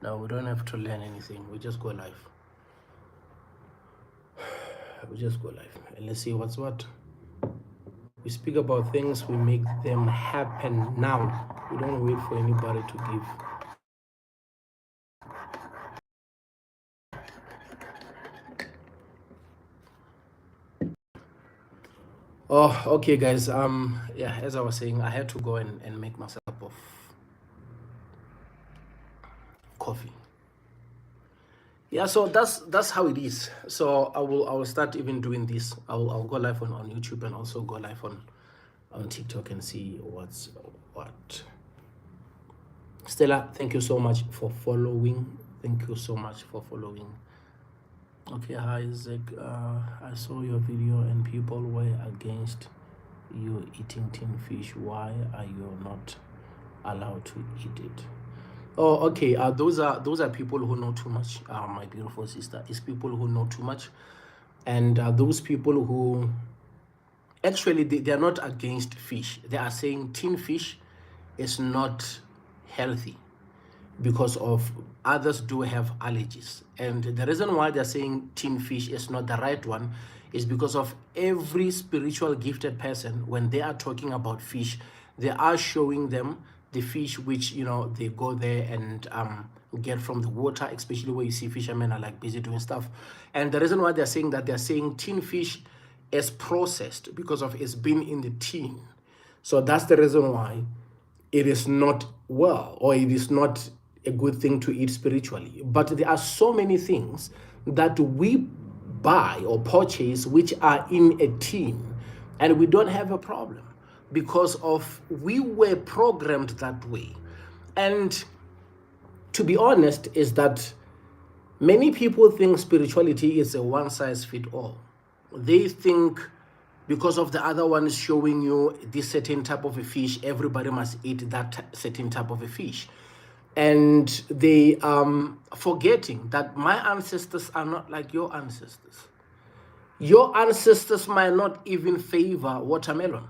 No, we don't have to learn anything. We just go live. We just go live. And let's see what's what. We speak about things, we make them happen now. We don't wait for anybody to give. Oh, okay, guys. Yeah, as I was saying, I had to go and make myself a cup of coffee. Yeah, so that's how it is. So I will start even doing this. I'll go live on YouTube and also go live on TikTok and see what's what. Stella, thank you so much for following. Thank you so much for following. Okay, hi Zach. I saw your video and people were against you eating tin fish. Why are you not allowed to eat it? Oh, okay. Those are people who know too much. My beautiful sister, is people who know too much, and those people who actually they are not against fish. They are saying tin fish is not healthy because of others do have allergies. And the reason why they're saying tin fish is not the right one is because of every spiritual gifted person, when they are talking about fish, they are showing them the fish which, you know, they go there and get from the water, especially where you see fishermen are like busy doing stuff. And the reason why they're saying that, they're saying tin fish is processed because of it's been in the tin. So that's the reason why it is not well, or it is not a good thing to eat spiritually. But there are so many things that we buy or purchase which are in a tin, and we don't have a problem because of we were programmed that way. And to be honest, is that many people think spirituality is a one size fit all. They think because of the other one is showing you this certain type of a fish, everybody must eat that certain type of a fish. And they forgetting that my ancestors are not like your ancestors. Your ancestors might not even favor watermelon.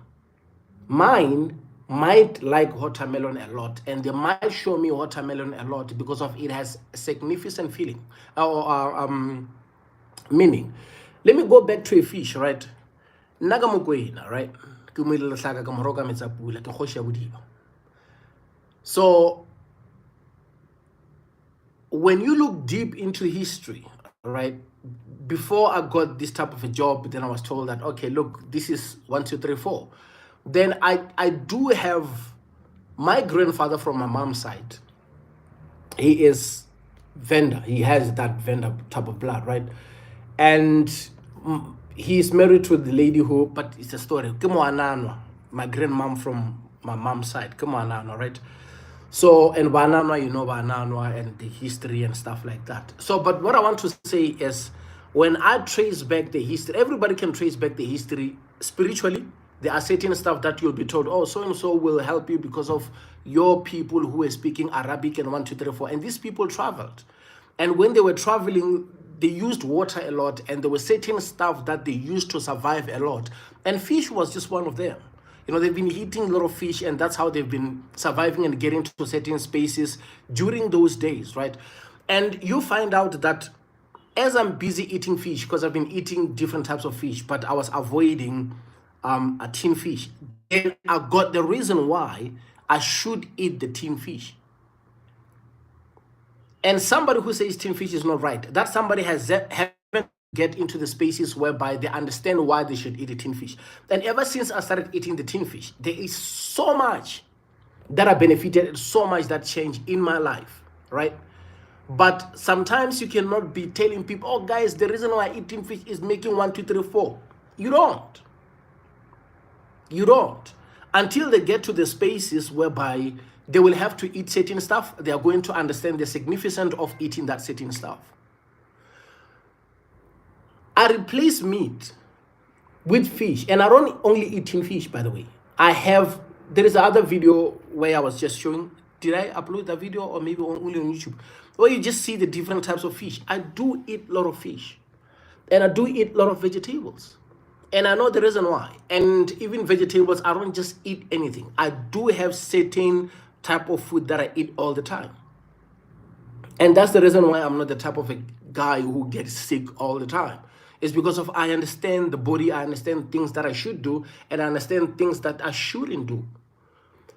Mine might like watermelon a lot, and they might show me watermelon a lot because of it has a significant feeling or meaning. Let me go back to a fish, right? Naga mokwena, right? So when you look deep into history, right? Before I got this type of a job, then I was told that, okay, look, this is 1, 2, 3, 4. Then I do have my grandfather from my mom's side. He is Venda. He has that Venda type of blood, right? And he's married to the lady who, but it's a story. My grandmom from my mom's side. Right? So, and Banana, you know, Banana and the history and stuff like that. So, but what I want to say is, when I trace back the history, everybody can trace back the history spiritually. There are certain stuff that you'll be told, oh, so and so will help you because of your people who are speaking Arabic and 1, 2, 3, 4. And these people traveled. And when they were traveling, they used water a lot, and there were certain stuff that they used to survive a lot. And fish was just one of them. You know, they've been eating a lot of fish, and that's how they've been surviving and getting to certain spaces during those days, right? And you find out that as I'm busy eating fish, because I've been eating different types of fish, but I was avoiding a tin fish. Then I got the reason why I should eat the tin fish. And somebody who says tin fish is not right, that somebody haven't get into the spaces whereby they understand why they should eat a tin fish. And ever since I started eating the tin fish, there is so much that I benefited, so much that changed in my life, right? But sometimes you cannot be telling people, oh guys, the reason why I eat tin fish is making 1, 2, 3, 4. You don't. You don't. Until they get to the spaces whereby they will have to eat certain stuff, they are going to understand the significance of eating that certain stuff. I replace meat with fish, and I don't only eat tin fish, by the way. There is another video where I was just showing, did I upload that video or maybe only on YouTube, where you just see the different types of fish. I do eat a lot of fish, and I do eat a lot of vegetables. And I know the reason why. And even vegetables, I don't just eat anything. I do have certain type of food that I eat all the time. And that's the reason why I'm not the type of a guy who gets sick all the time. It's because of I understand the body, I understand things that I should do, and I understand things that I shouldn't do.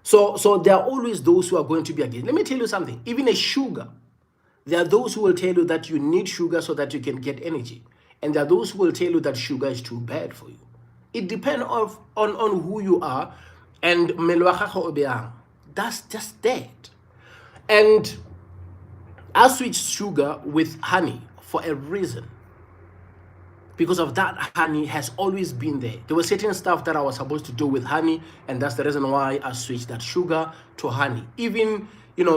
So there are always those who are going to be against. Let me tell you something. Even a sugar, there are those who will tell you that you need sugar so that you can get energy. And there are those who will tell you that sugar is too bad for you. It depends on who you are and that's just that. And I switched sugar with honey for a reason. Because of that, honey has always been there. There was certain stuff that I was supposed to do with honey, and that's the reason why I switched that sugar to honey. Even,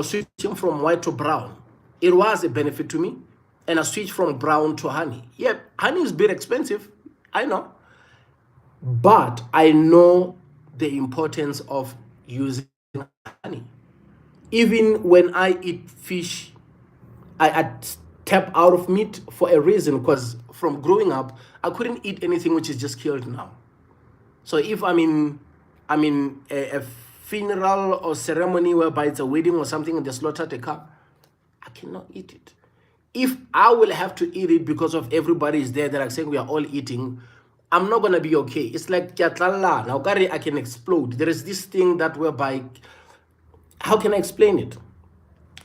switching from white to brown, it was a benefit to me. And I switched from brown to honey. Yeah, honey is a bit expensive, I know. But I know the importance of using honey. Even when I eat fish, I tap out of meat for a reason, because from growing up, I couldn't eat anything which is just killed now. So if I'm in a funeral or ceremony whereby it's a wedding or something and they slaughtered a cow, I cannot eat it. If I will have to eat it because of everybody is there that are saying we are all eating, I'm not gonna be okay. It's like now I can explode. There is this thing that whereby, how can I explain it?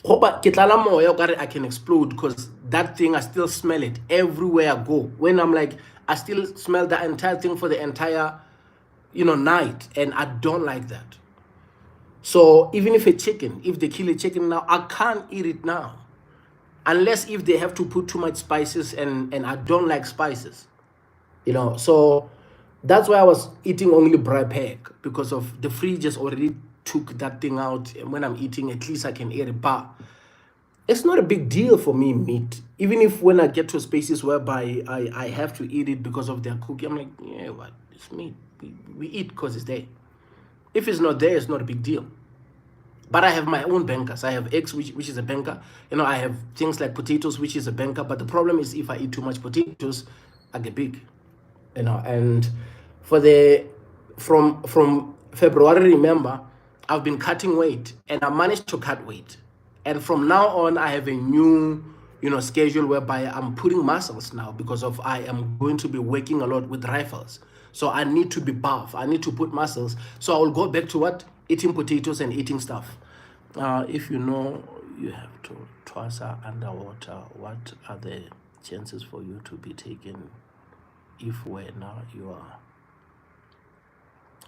I can explode because that thing, I still smell it everywhere I go. When I'm like, I still smell the entire thing for the entire, night, and I don't like that. So even if they kill a chicken now, I can't eat it now, unless if they have to put too much spices, and I don't like spices, So that's why I was eating only braai pack, because of the fridge just already took that thing out, and when I'm eating, at least I can eat it. But it's not a big deal for me, meat. Even if when I get to spaces whereby I have to eat it because of their cooking, I'm like, yeah, what? It's meat. We eat because it's there. If it's not there, it's not a big deal. But I have my own bankers. I have eggs, which is a banker. I have things like potatoes, which is a banker. But the problem is, if I eat too much potatoes, I get big. And from February, remember, I've been cutting weight, and I managed to cut weight. And from now on, I have a new, schedule whereby I'm putting muscles now, because of I am going to be working a lot with rifles. So I need to be buff. I need to put muscles. So I will go back to what? Eating potatoes and eating stuff. If you know you have to toss underwater, what are the chances for you to be taken if when you are?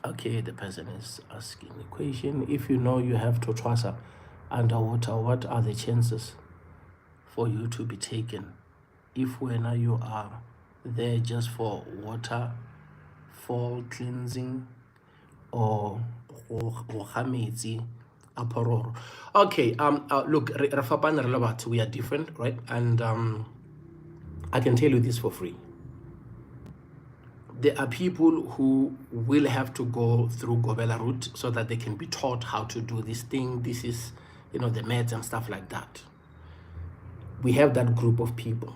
Okay, the person is asking the question. If you know you have to toss underwater, what are the chances for you to be taken if when you are there just for water, for cleansing, or okay, look, we are different, right? And I can tell you this for free. There are people who will have to go through Gobela route so that they can be taught how to do this thing. This is, the meds and stuff like that. We have that group of people.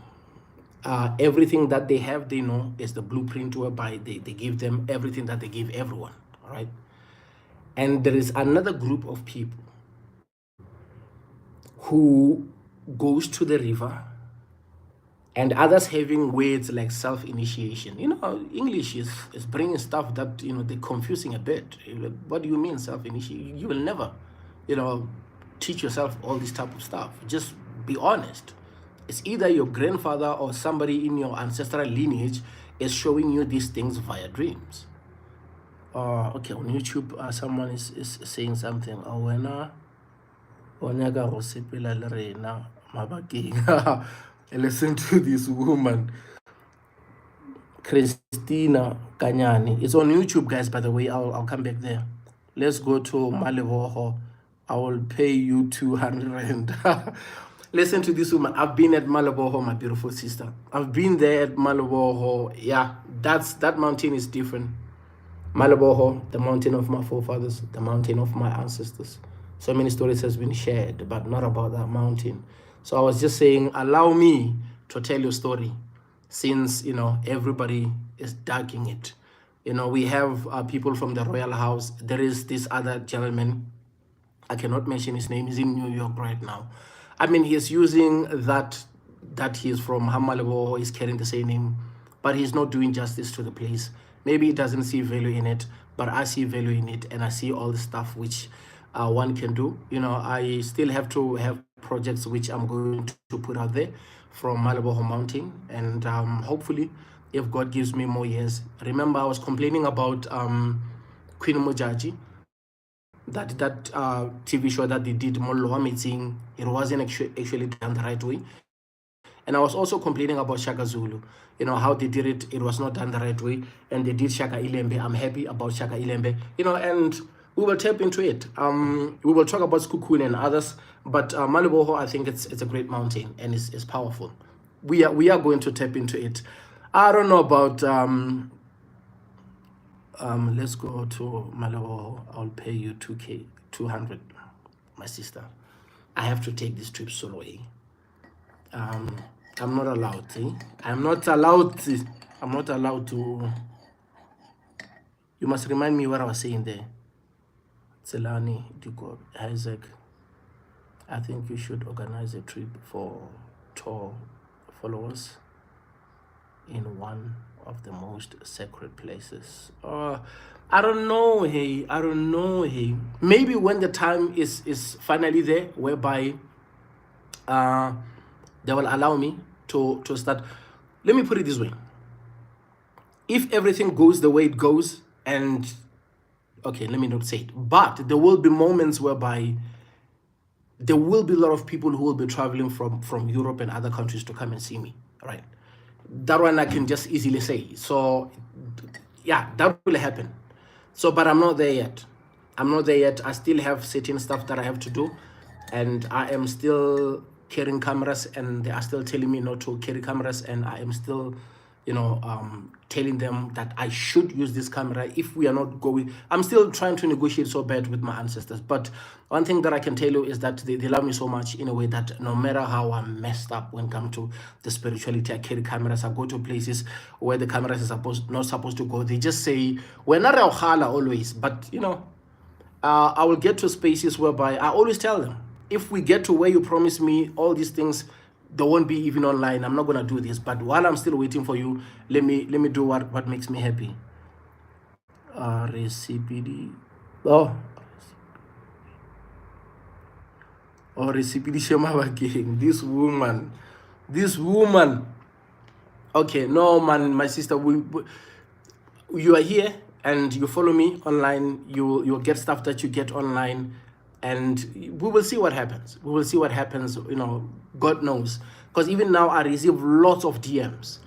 Everything that they have, they know, is the blueprint whereby they give them everything that they give everyone, all right? And there is another group of people who goes to the river, and others having words like self-initiation. English is bringing stuff that, they're confusing a bit. What do you mean self-initiation? You will never, teach yourself all this type of stuff. Just be honest. It's either your grandfather or somebody in your ancestral lineage is showing you these things via dreams. Okay, on YouTube, someone is saying something. Listen to this woman, Christina Kanyani. It's on YouTube, guys, by the way. I'll come back there. Let's go to Malevoho. I will pay you 200 rand. Listen to this woman. I've been at Malevoho, my beautiful sister. I've been there at Malevoho. Yeah, that mountain is different. Malevoho, the mountain of my forefathers, the mountain of my ancestors. So many stories has been shared, but not about that mountain. So I was just saying, allow me to tell your story, since, everybody is ducking it. We have people from the royal house. There is this other gentleman, I cannot mention his name, he's in New York right now. I mean, he's using that he's from Hamalebo, he's carrying the same name, but he's not doing justice to the place. Maybe he doesn't see value in it, but I see value in it, and I see all the stuff which one can do. You know, I still have to have projects which I'm going to put out there from Malaboho Mountain, and hopefully, if God gives me more years. Remember, I was complaining about Queen Mojaji, that TV show that they did, Molloa Meeting. It wasn't actually done the right way. And I was also complaining about Shaka Zulu, you know, how they did it. It was not done the right way. And they did Shaka Ilembe. I'm happy about Shaka Ilembe, you know, and we will tap into it. We will talk about Skukun and others, but Maliboho, I think it's a great mountain, and it's powerful. We are going to tap into it. I don't know about let's go to Maliboho. I'll pay you 2K 200, my sister. I have to take this trip solo. I'm not allowed. I'm not allowed to. You must remind me what I was saying there. Tselani, Dugo, Isaac. I think you should organize a trip for tour followers in one of the most sacred places. I don't know, hey. I don't know, hey. Maybe when the time is finally there, whereby they will allow me to start. Let me put it this way. If everything goes the way it goes, and okay, let me not say it, but there will be moments whereby there will be a lot of people who will be traveling from Europe and other countries to come and see me, right? That one I can just easily say. So yeah, that will happen. So, but I'm not there yet. I'm not there yet. I still have certain stuff that I have to do, and I am still carrying cameras, and they are still telling me not to carry cameras, and I am still, you know, telling them that I should use this camera if we are not going. I'm still trying to negotiate so bad with my ancestors, but one thing that I can tell you is that they love me so much in a way that no matter how I'm messed up when it comes to the spirituality, I carry cameras. I go to places where the cameras are not supposed to go. They just say, we're not always, but you know, I will get to spaces whereby I always tell them, if we get to where you promise me all these things, they won't be even online. I'm not gonna do this. But while I'm still waiting for you, let me do what makes me happy. Recipe. Oh, recipe. This woman. Okay, no man, my sister. You are here and you follow me online. You'll get stuff that you get online. And we will see what happens. We will see what happens. You know, God knows. Because even now, I receive lots of DMs,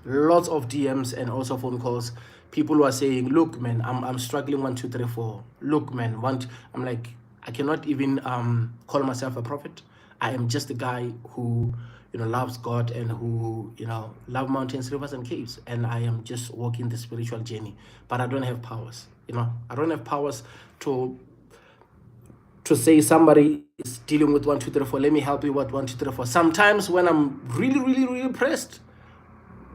and also phone calls. People who are saying, "Look, man, I'm struggling 1, 2, 3, 4. Look, man, I'm like, I cannot even call myself a prophet. I am just a guy who, you know, loves God and who, you know, love mountains, rivers, and caves. And I am just walking the spiritual journey. But I don't have powers. You know, I don't have powers to say somebody is dealing with 1, 2, 3, 4. Let me help you with 1, 2, 3, 4. Sometimes when I'm really, really, really pressed,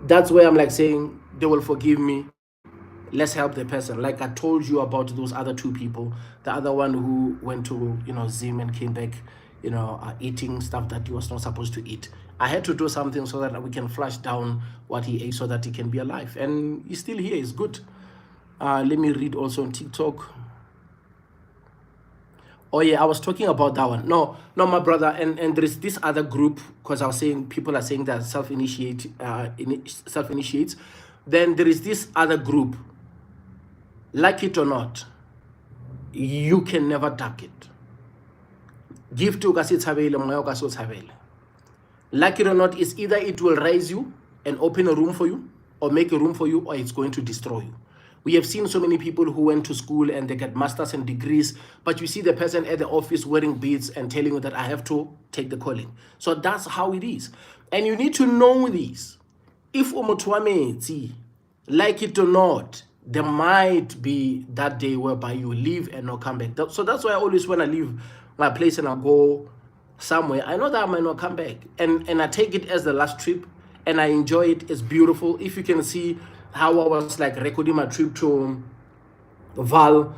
that's where I'm like saying, they will forgive me. Let's help the person. Like I told you about those other 2 people. The other one who went to, you know, Zim and came back, you know, eating stuff that he was not supposed to eat. I had to do something so that we can flush down what he ate so that he can be alive. And he's still here. It's good. Let me read also on TikTok. Oh yeah, I was talking about that one. No, my brother, and there is this other group, because I was saying people are saying that self-initiates. Then there is this other group. Like it or not, you can never duck it. Give to like it or not, it's either it will raise you and open a room for you, or make a room for you, or it's going to destroy you. We have seen so many people who went to school and they get masters and degrees, but you see the person at the office wearing beads and telling you that I have to take the calling. So that's how it is. And you need to know this. If like it or not, there might be that day whereby you leave and not come back. So that's why I always, when I leave my place and I go somewhere, I know that I might not come back. And I take it as the last trip, and I enjoy it. It's beautiful. If you can see how I was like recording my trip to Val,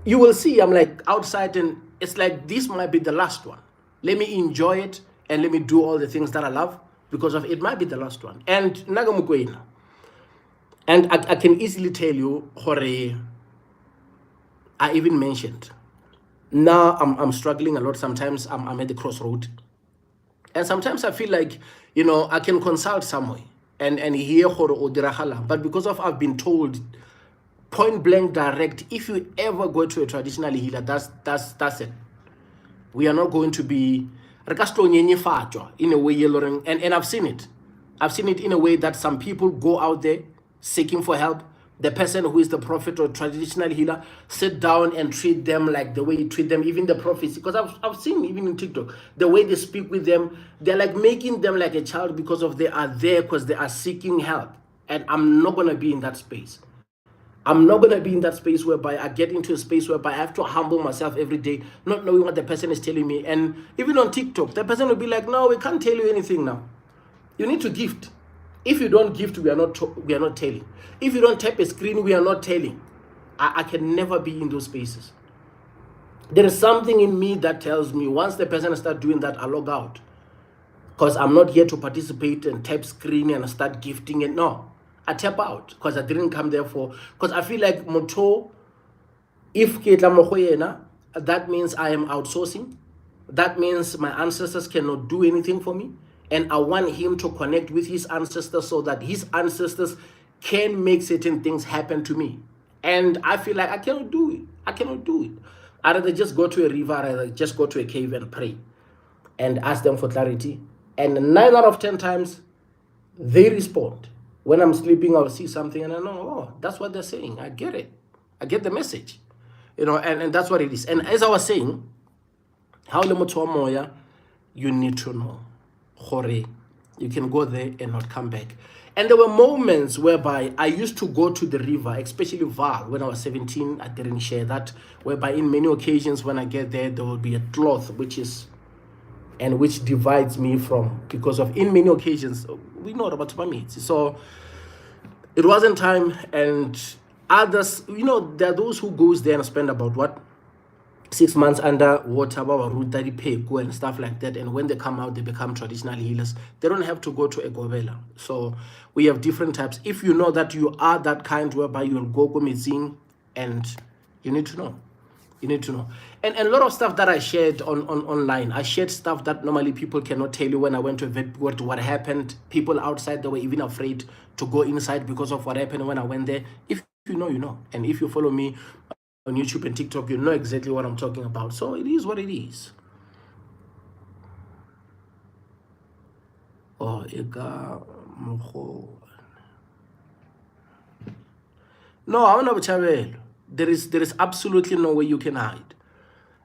you will see I'm like outside, and it's like this might be the last one. Let me enjoy it and let me do all the things that I love, because of it might be the last one. And Nagamukwena. And I can easily tell you, Hore, I even mentioned, now I'm struggling a lot. Sometimes I'm at the crossroad. And sometimes I feel like, you know, I can consult somewhere and hear Hore Odirahala. But because of I've been told point blank direct, if you ever go to a traditional healer, that's it. We are not going to be in a way, and I've seen it. I've seen it in a way that some people go out there seeking for help. The person who is the prophet or traditional healer sit down and treat them like the way you treat them, even the prophets. Because I've seen even in TikTok, the way they speak with them, they're like making them like a child because of they are there because they are seeking help. And I'm not going to be in that space. I'm not going to be in that space whereby I get into a space whereby I have to humble myself every day, not knowing what the person is telling me. And even on TikTok, the person will be like, no, we can't tell you anything now. You need to gift. If you don't gift, we are not telling. If you don't tap a screen, we are not telling. I can never be in those spaces. There is something in me that tells me once the person starts doing that, I log out. Because I'm not here to participate and tap screen and start gifting it. No. I tap out because I didn't come there for, because I feel like moto, if that means I am outsourcing. That means my ancestors cannot do anything for me. And I want him to connect with his ancestors so that his ancestors can make certain things happen to me. And I feel like I cannot do it. I cannot do it. I'd rather just go to a river, I'd rather just go to a cave and pray and ask them for clarity. And 9 out of 10 times, they respond. When I'm sleeping, I'll see something and I know, oh, that's what they're saying. I get it. I get the message. You know, and that's what it is. And as I was saying, how moya, you need to know. Hore, you can go there and not come back. And there were moments whereby I used to go to the river, especially Val, when I was 17. I didn't share that. Whereby in many occasions when I get there, there will be a cloth which divides me from, because of in many occasions we know about permits. So it wasn't time, and others, you know, there are those who goes there and spend about 6 months under water and stuff like that, and when they come out they become traditional healers. They don't have to go to a gobela. So we have different types. If you know that you are that kind whereby you'll go meeting, and you need to know. You need to know. And a lot of stuff that I shared online, I shared stuff that normally people cannot tell you. When I went to a vet, what happened, people outside, they were even afraid to go inside because of what happened when I went there. If you know, you know. And if you follow me on YouTube and TikTok, you know exactly what I'm talking about. So it is what it is. Oh, no, I want to. There is absolutely no way you can hide.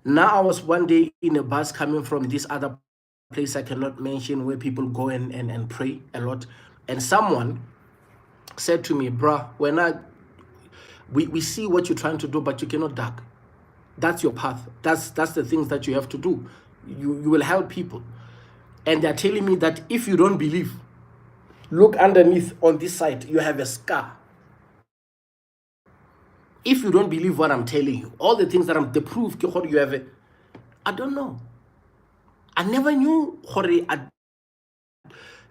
Now I was one day in a bus coming from this other place I cannot mention, where people go and pray a lot, and someone said to me, bruh, we see what you're trying to do, but you cannot duck. That's your path. That's the things that you have to do. You will help people. And they're telling me that if you don't believe, look underneath on this side, you have a scar. If you don't believe what I'm telling you, all the things that the proof you have, I don't know. I never knew.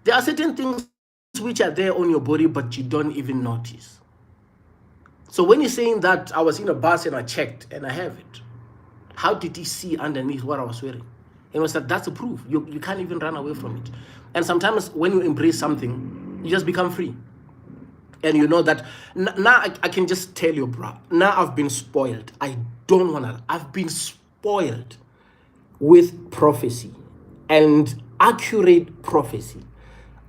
There are certain things which are there on your body, but you don't even notice. So when you're saying that, I was in a bus and I checked and I have it. How did he see underneath what I was wearing? And I said, that's the proof. You can't even run away from it. And sometimes when you embrace something, you just become free. And you know that now I can just tell you, bro. Now I've been spoiled. I don't want to. I've been spoiled with prophecy and accurate prophecy.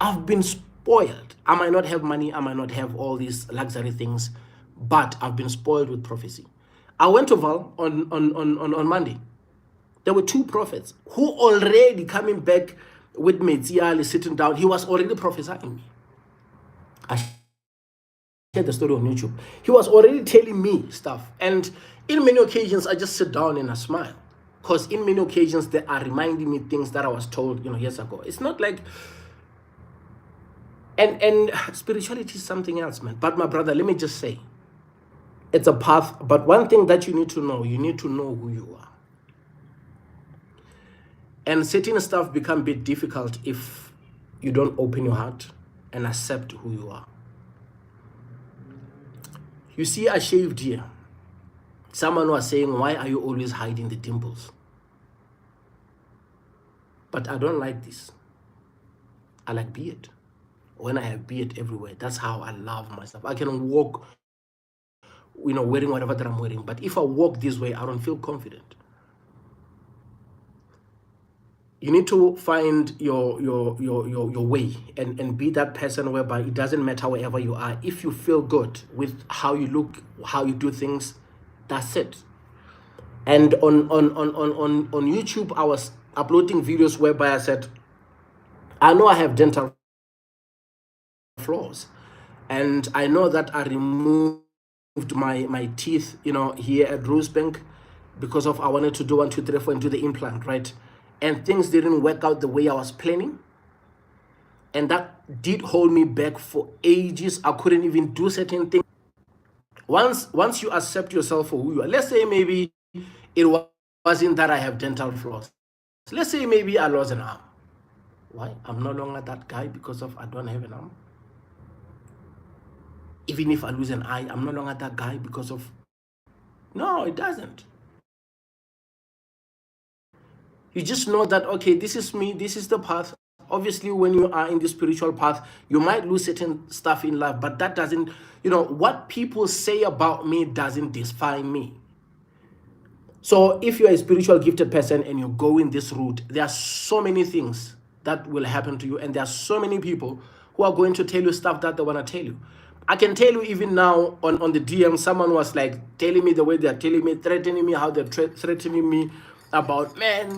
I've been spoiled. I might not have money. I might not have all these luxury things, but I've been spoiled with prophecy. I went to Val on Monday. There were 2 prophets who already coming back with Metsiali sitting down. He was already prophesying me. I the story on YouTube. He was already telling me stuff, and in many occasions I just sit down and I smile, because in many occasions they are reminding me things that I was told, years ago. It's not like, and spirituality is something else, man. But my brother, let me just say, it's a path. But one thing that you need to know who you are. And certain stuff become a bit difficult if you don't open your heart and accept who you are. You see, I shaved here. Someone was saying, why are you always hiding the dimples? But I don't like this. I like beard. When I have beard everywhere, that's how I love myself. I can walk, wearing whatever that I'm wearing. But if I walk this way, I don't feel confident. You need to find your way and be that person whereby it doesn't matter wherever you are. If you feel good with how you look, how you do things, that's it. And on YouTube, I was uploading videos whereby I said, I know I have dental flaws, and I know that I removed my teeth, here at Rosebank, because of I wanted to do 1, 2, 3, 4 and do the implant, right? And things didn't work out the way I was planning, and that did hold me back for ages. I couldn't even do certain things. Once you accept yourself for who you are, let's say maybe it wasn't that I have dental flaws. Let's say maybe I lost an arm. Why? I'm no longer that guy because of I don't have an arm. Even if I lose an eye, I'm no longer that guy because of... No, it doesn't. You just know that, okay, this is me, this is the path. Obviously, when you are in the spiritual path, you might lose certain stuff in life, but that doesn't, what people say about me doesn't define me. So if you're a spiritual gifted person and you go in this route, there are so many things that will happen to you, and there are so many people who are going to tell you stuff that they want to tell you. I can tell you even now on the DM, someone was like telling me the way they're telling me, threatening me, how they're threatening me about, man,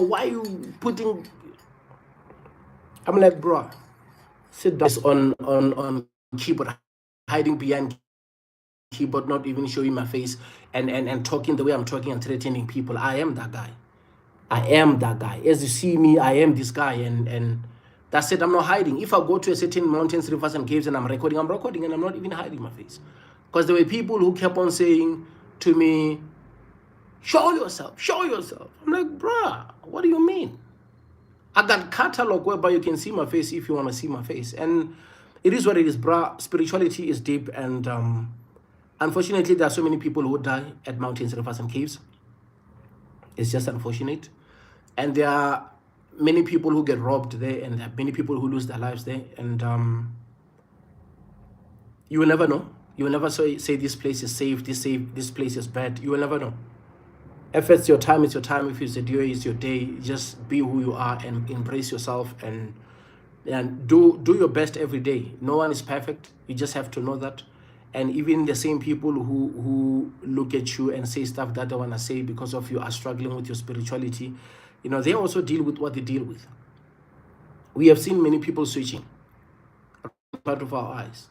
why you putting... I'm like, bro, sit down on keyboard, hiding behind keyboard, not even showing my face, and talking the way I'm talking and threatening people. I am that guy. I am that guy. As you see me, I am this guy, and that's it. I'm not hiding. If I go to a certain mountains, rivers, and caves and I'm recording, and I'm not even hiding my face. Because there were people who kept on saying to me, show yourself, show yourself. I'm like, bruh, what do you mean? I got catalog whereby you can see my face if you want to see my face. And it is what it is, bruh. Spirituality is deep, and unfortunately, there are so many people who die at mountains, rivers, and caves. It's just unfortunate. And there are many people who get robbed there, and there are many people who lose their lives there. And you will never know. You will never say this place is safe, this place is bad. You will never know. If it's your time, it's your time. If it's your day, it's your day. Just be who you are and embrace yourself, and do your best every day. No one is perfect. You just have to know that. And even the same people who look at you and say stuff that they want to say because of you are struggling with your spirituality, they also deal with what they deal with. We have seen many people switching in front of our eyes.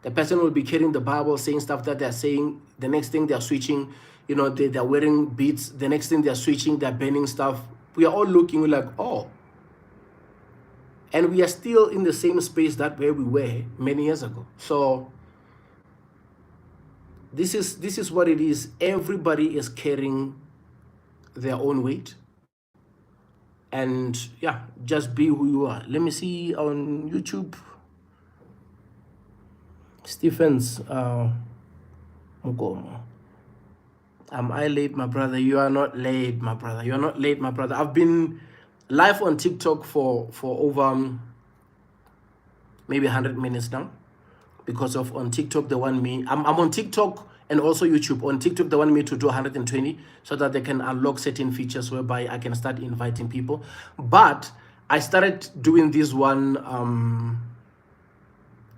The person will be carrying the Bible, saying stuff that they're saying. The next thing they're switching, they're wearing beads. The next thing they're switching, they're burning stuff. We are all looking, we're like, oh. And we are still in the same space that where we were many years ago. So this is what it is. Everybody is carrying their own weight. And yeah, just be who you are. Let me see on YouTube. Stephens Mugomo. Am I late, my brother? You are not late, my brother. You are not late, my brother. I've been live on TikTok for over maybe 100 minutes now. Because of on TikTok, they want me. I'm on TikTok and also YouTube. On TikTok, they want me to do 120 so that they can unlock certain features whereby I can start inviting people. But I started doing this one.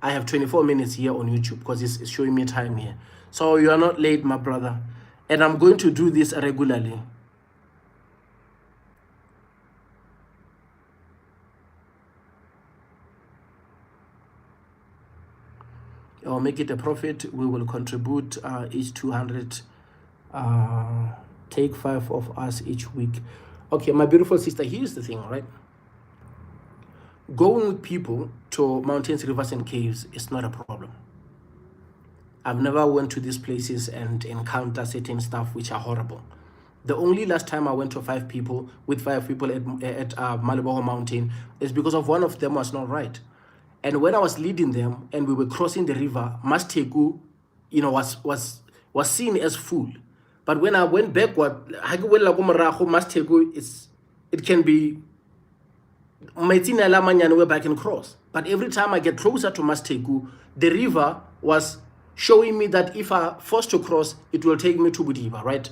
I have 24 minutes here on YouTube because it's showing me time here. So you are not late, my brother. And I'm going to do this regularly. Or make it a profit. We will contribute each 200. Take 5 of us each week. Okay, my beautiful sister, here's the thing, right? Going with people to mountains, rivers, and caves is not a problem. I've never went to these places and encountered certain stuff which are horrible. The only last time I went to 5 people with 5 people at Maliboho Mountain is because of one of them was not right. And when I was leading them and we were crossing the river, Mastegu, was seen as fool. But when I went backward, it can be where I can cross. But every time I get closer to Mastegu, the river was showing me that if I force to cross, it will take me to Budiba, right?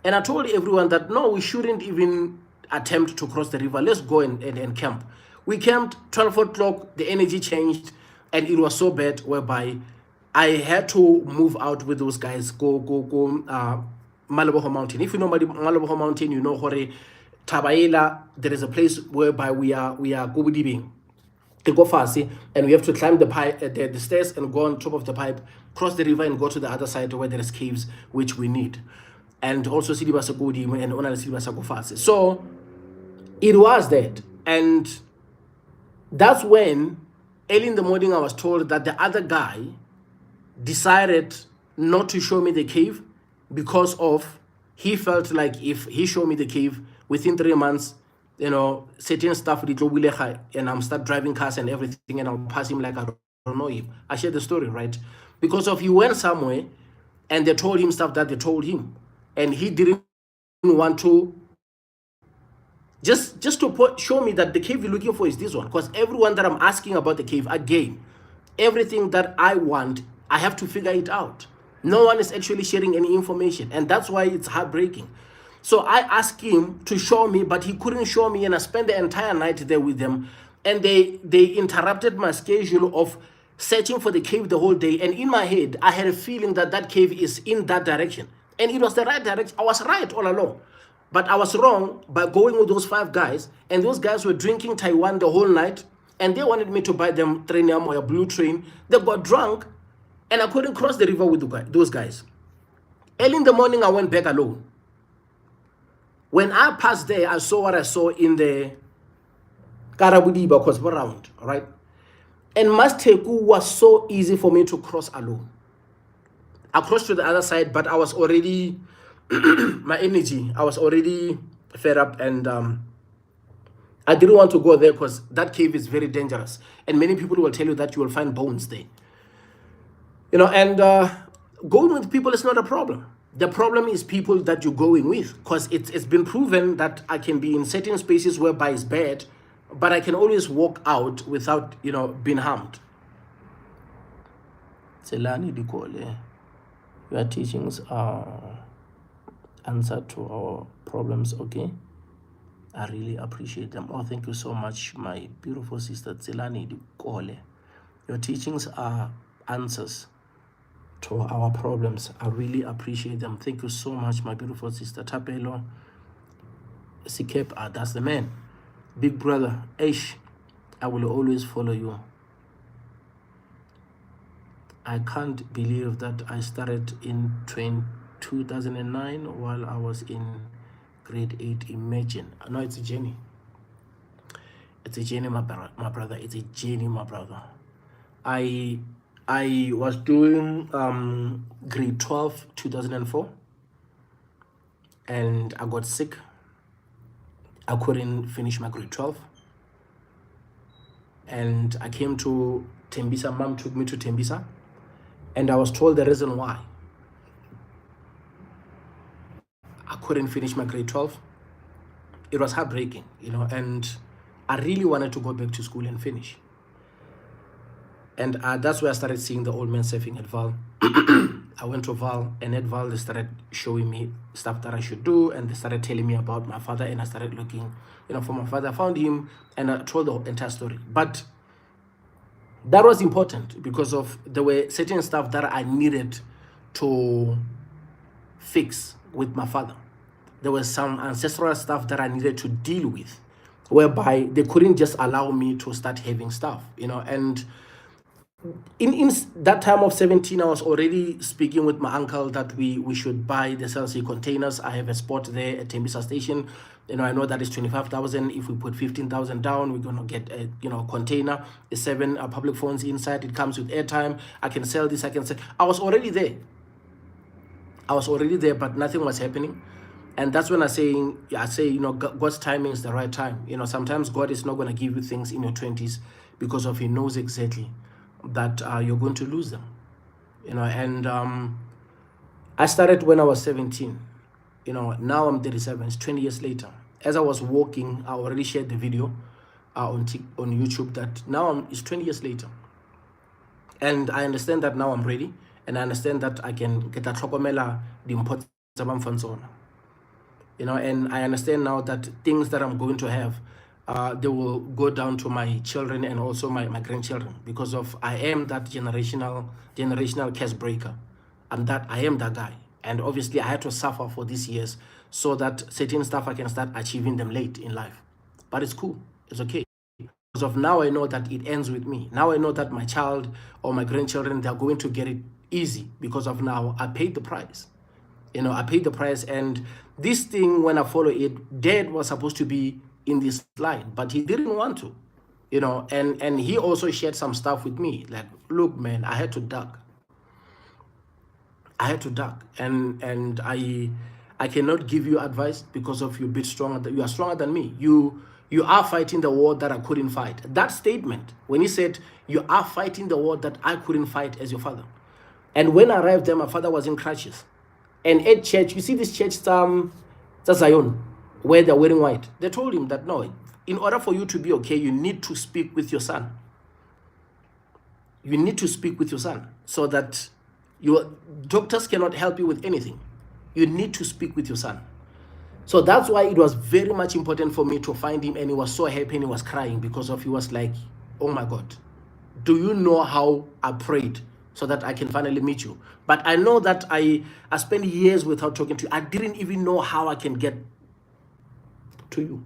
And I told everyone that no, we shouldn't even attempt to cross the river. Let's go and camp. We camped 12 o'clock, the energy changed, and it was so bad whereby I had to move out with those guys, go Maliboho Mountain. If you know Maliboho Mountain, you know Hore Tabaela, there is a place whereby we are Gubudibing. Go fast, and we have to climb the pipe, the stairs, and go on top of the pipe, cross the river, and go to the other side where there is caves, which we need. And also Sidibasakudi and Onala Sidibasakofase. So it was that. And that's when early in the morning I was told that the other guy decided not to show me the cave because of he felt like if he showed me the cave within 3 months, certain stuff and I'm start driving cars and everything, and I'll pass him like I don't know him. I shared the story, right? Because of he went somewhere and they told him stuff that they told him, and he didn't want to just to show me that the cave you're looking for is this one. Because everyone that I'm asking about the cave, again, everything that I want, I have to figure it out. No one is actually sharing any information, and that's why it's heartbreaking. So I asked him to show me, but he couldn't show me, and I spent the entire night there with them, and they interrupted my schedule of searching for the cave the whole day. And in my head, I had a feeling that that cave is in that direction, and it was the right direction. I was right all along, but I was wrong by going with those 5 guys, and those guys were drinking Taiwan the whole night, and they wanted me to buy them Trainium or a blue train. They got drunk, and I couldn't cross the river with those guys. Early in the morning, I went back alone. When I passed there, I saw what I saw in the Karabudiba Cosmo round, right? And Masteku was so easy for me to cross alone. I crossed to the other side, but I was already, my energy, I was already fed up, and I didn't want to go there because that cave is very dangerous. And many people will tell you that you will find bones there. And going with people is not a problem. The problem is people that you're going with, because it's been proven that I can be in certain spaces whereby it's bad, but I can always walk out without, being harmed. Selani Dikole, your teachings are answer to our problems, okay? I really appreciate them. Oh, thank you so much, my beautiful sister Selani Dikole. Your teachings are answers to our problems. I really appreciate them. Thank you so much, my beautiful sister Tapelo Sikep. That's the man. Big brother Aish, I will always follow you. I can't believe that I started in 2009 while I was in grade 8. Imagine. No, it's a journey. It's a journey, my brother. It's a journey, my brother. I was doing grade 12, 2004, and I got sick. I couldn't finish my grade 12. And I came to Tembisa. Mom took me to Tembisa, and I was told the reason why I couldn't finish my grade 12. It was heartbreaking, and I really wanted to go back to school and finish. And that's where I started seeing the old man surfing at Val. I went to Val, and at Val, they started showing me stuff that I should do, and they started telling me about my father, and I started looking, for my father. I found him, and I told the entire story. But that was important because there were certain stuff that I needed to fix with my father. There was some ancestral stuff that I needed to deal with, whereby they couldn't just allow me to start having stuff, and in that time of 17, I was already speaking with my uncle that we should buy the CLC containers. I have a spot there at Tembisa Station. I know that is 25,000. If we put 15,000 down, we're gonna get a container. It's 7 public phones inside. It comes with airtime. I can sell this. I can sell. I was already there, but nothing was happening. And that's when I say, you know, God's timing is the right time. You know, sometimes God is not going to give you things in your 20s because of He knows exactly that you're going to lose them. You know, and I started when I was 17. You know, now I'm 37. It's 20 years later. As I was walking, I already shared the video on YouTube that now it's 20 years later. And I understand that now I'm ready. And I understand that I can get a tlhokomela the importance of mfantsona. You know, and I understand now that things that I'm going to have, they will go down to my children and also my grandchildren, because of I am that generational curse breaker. I am that guy. And obviously I had to suffer for these years so that certain stuff I can start achieving them late in life. But it's cool. It's okay. Because of now I know that it ends with me. Now I know that my child or my grandchildren, they're going to get it easy because of now I paid the price. You know, I paid the price. And this thing, when I follow it, Dad was supposed to be in this line, but he didn't want to, you know, and he also shared some stuff with me. Like, look, man, I had to duck. And I cannot give you advice because of you bit stronger. You are stronger than me. You are fighting the war that I couldn't fight. That statement, when he said, you are fighting the war that I couldn't fight as your father. And when I arrived there, my father was in crutches. And at church, you see this church, Zion, where they're wearing white. They told him that, no, in order for you to be okay, you need to speak with your son. You need to speak with your son so that your doctors cannot help you with anything. You need to speak with your son. So that's why it was very much important for me to find him, and he was so happy and he was crying because he was like, oh my God, do you know how I prayed so that I can finally meet you? But I know that I spent years without talking to you. I didn't even know how I can get to you.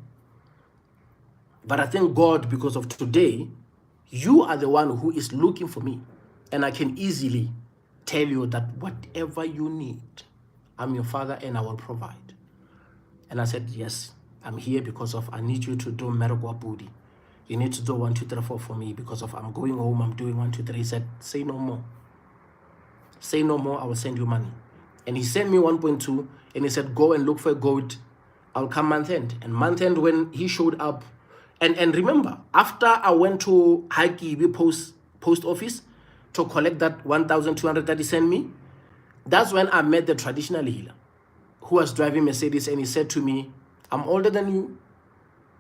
But I thank God because of today, you are the one who is looking for me. And I can easily tell you that whatever you need, I'm your father and I will provide. And I said, yes, I'm here because of I need you to do Meragwa Budi. You need to do 1, 2, 3, 4 for me because of I'm going home, I'm doing 1, 2, 3. He said, say no more. Say no more, I will send you money. And he sent me 1.2 and he said, go and look for a goat. I'll come month end. And month end, when he showed up, and remember, after I went to Haikibi post office to collect that 1,200 that he sent me, that's when I met the traditional healer who was driving Mercedes, and he said to me, I'm older than you.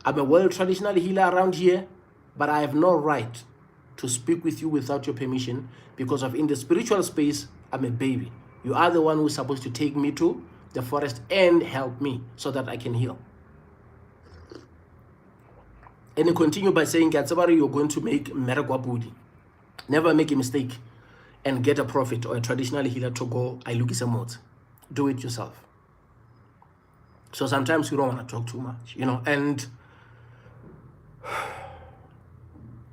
I'm a world traditional healer around here, but I have no right to speak with you without your permission because of in the spiritual space, I'm a baby. You are the one who's supposed to take me to the forest and help me so that I can heal. And he continued by saying, Katsabari, you're going to make Meragwa Budi. Never make a mistake and get a prophet or a traditional healer to go, I look at do it yourself. So sometimes you don't want to talk too much, you know, and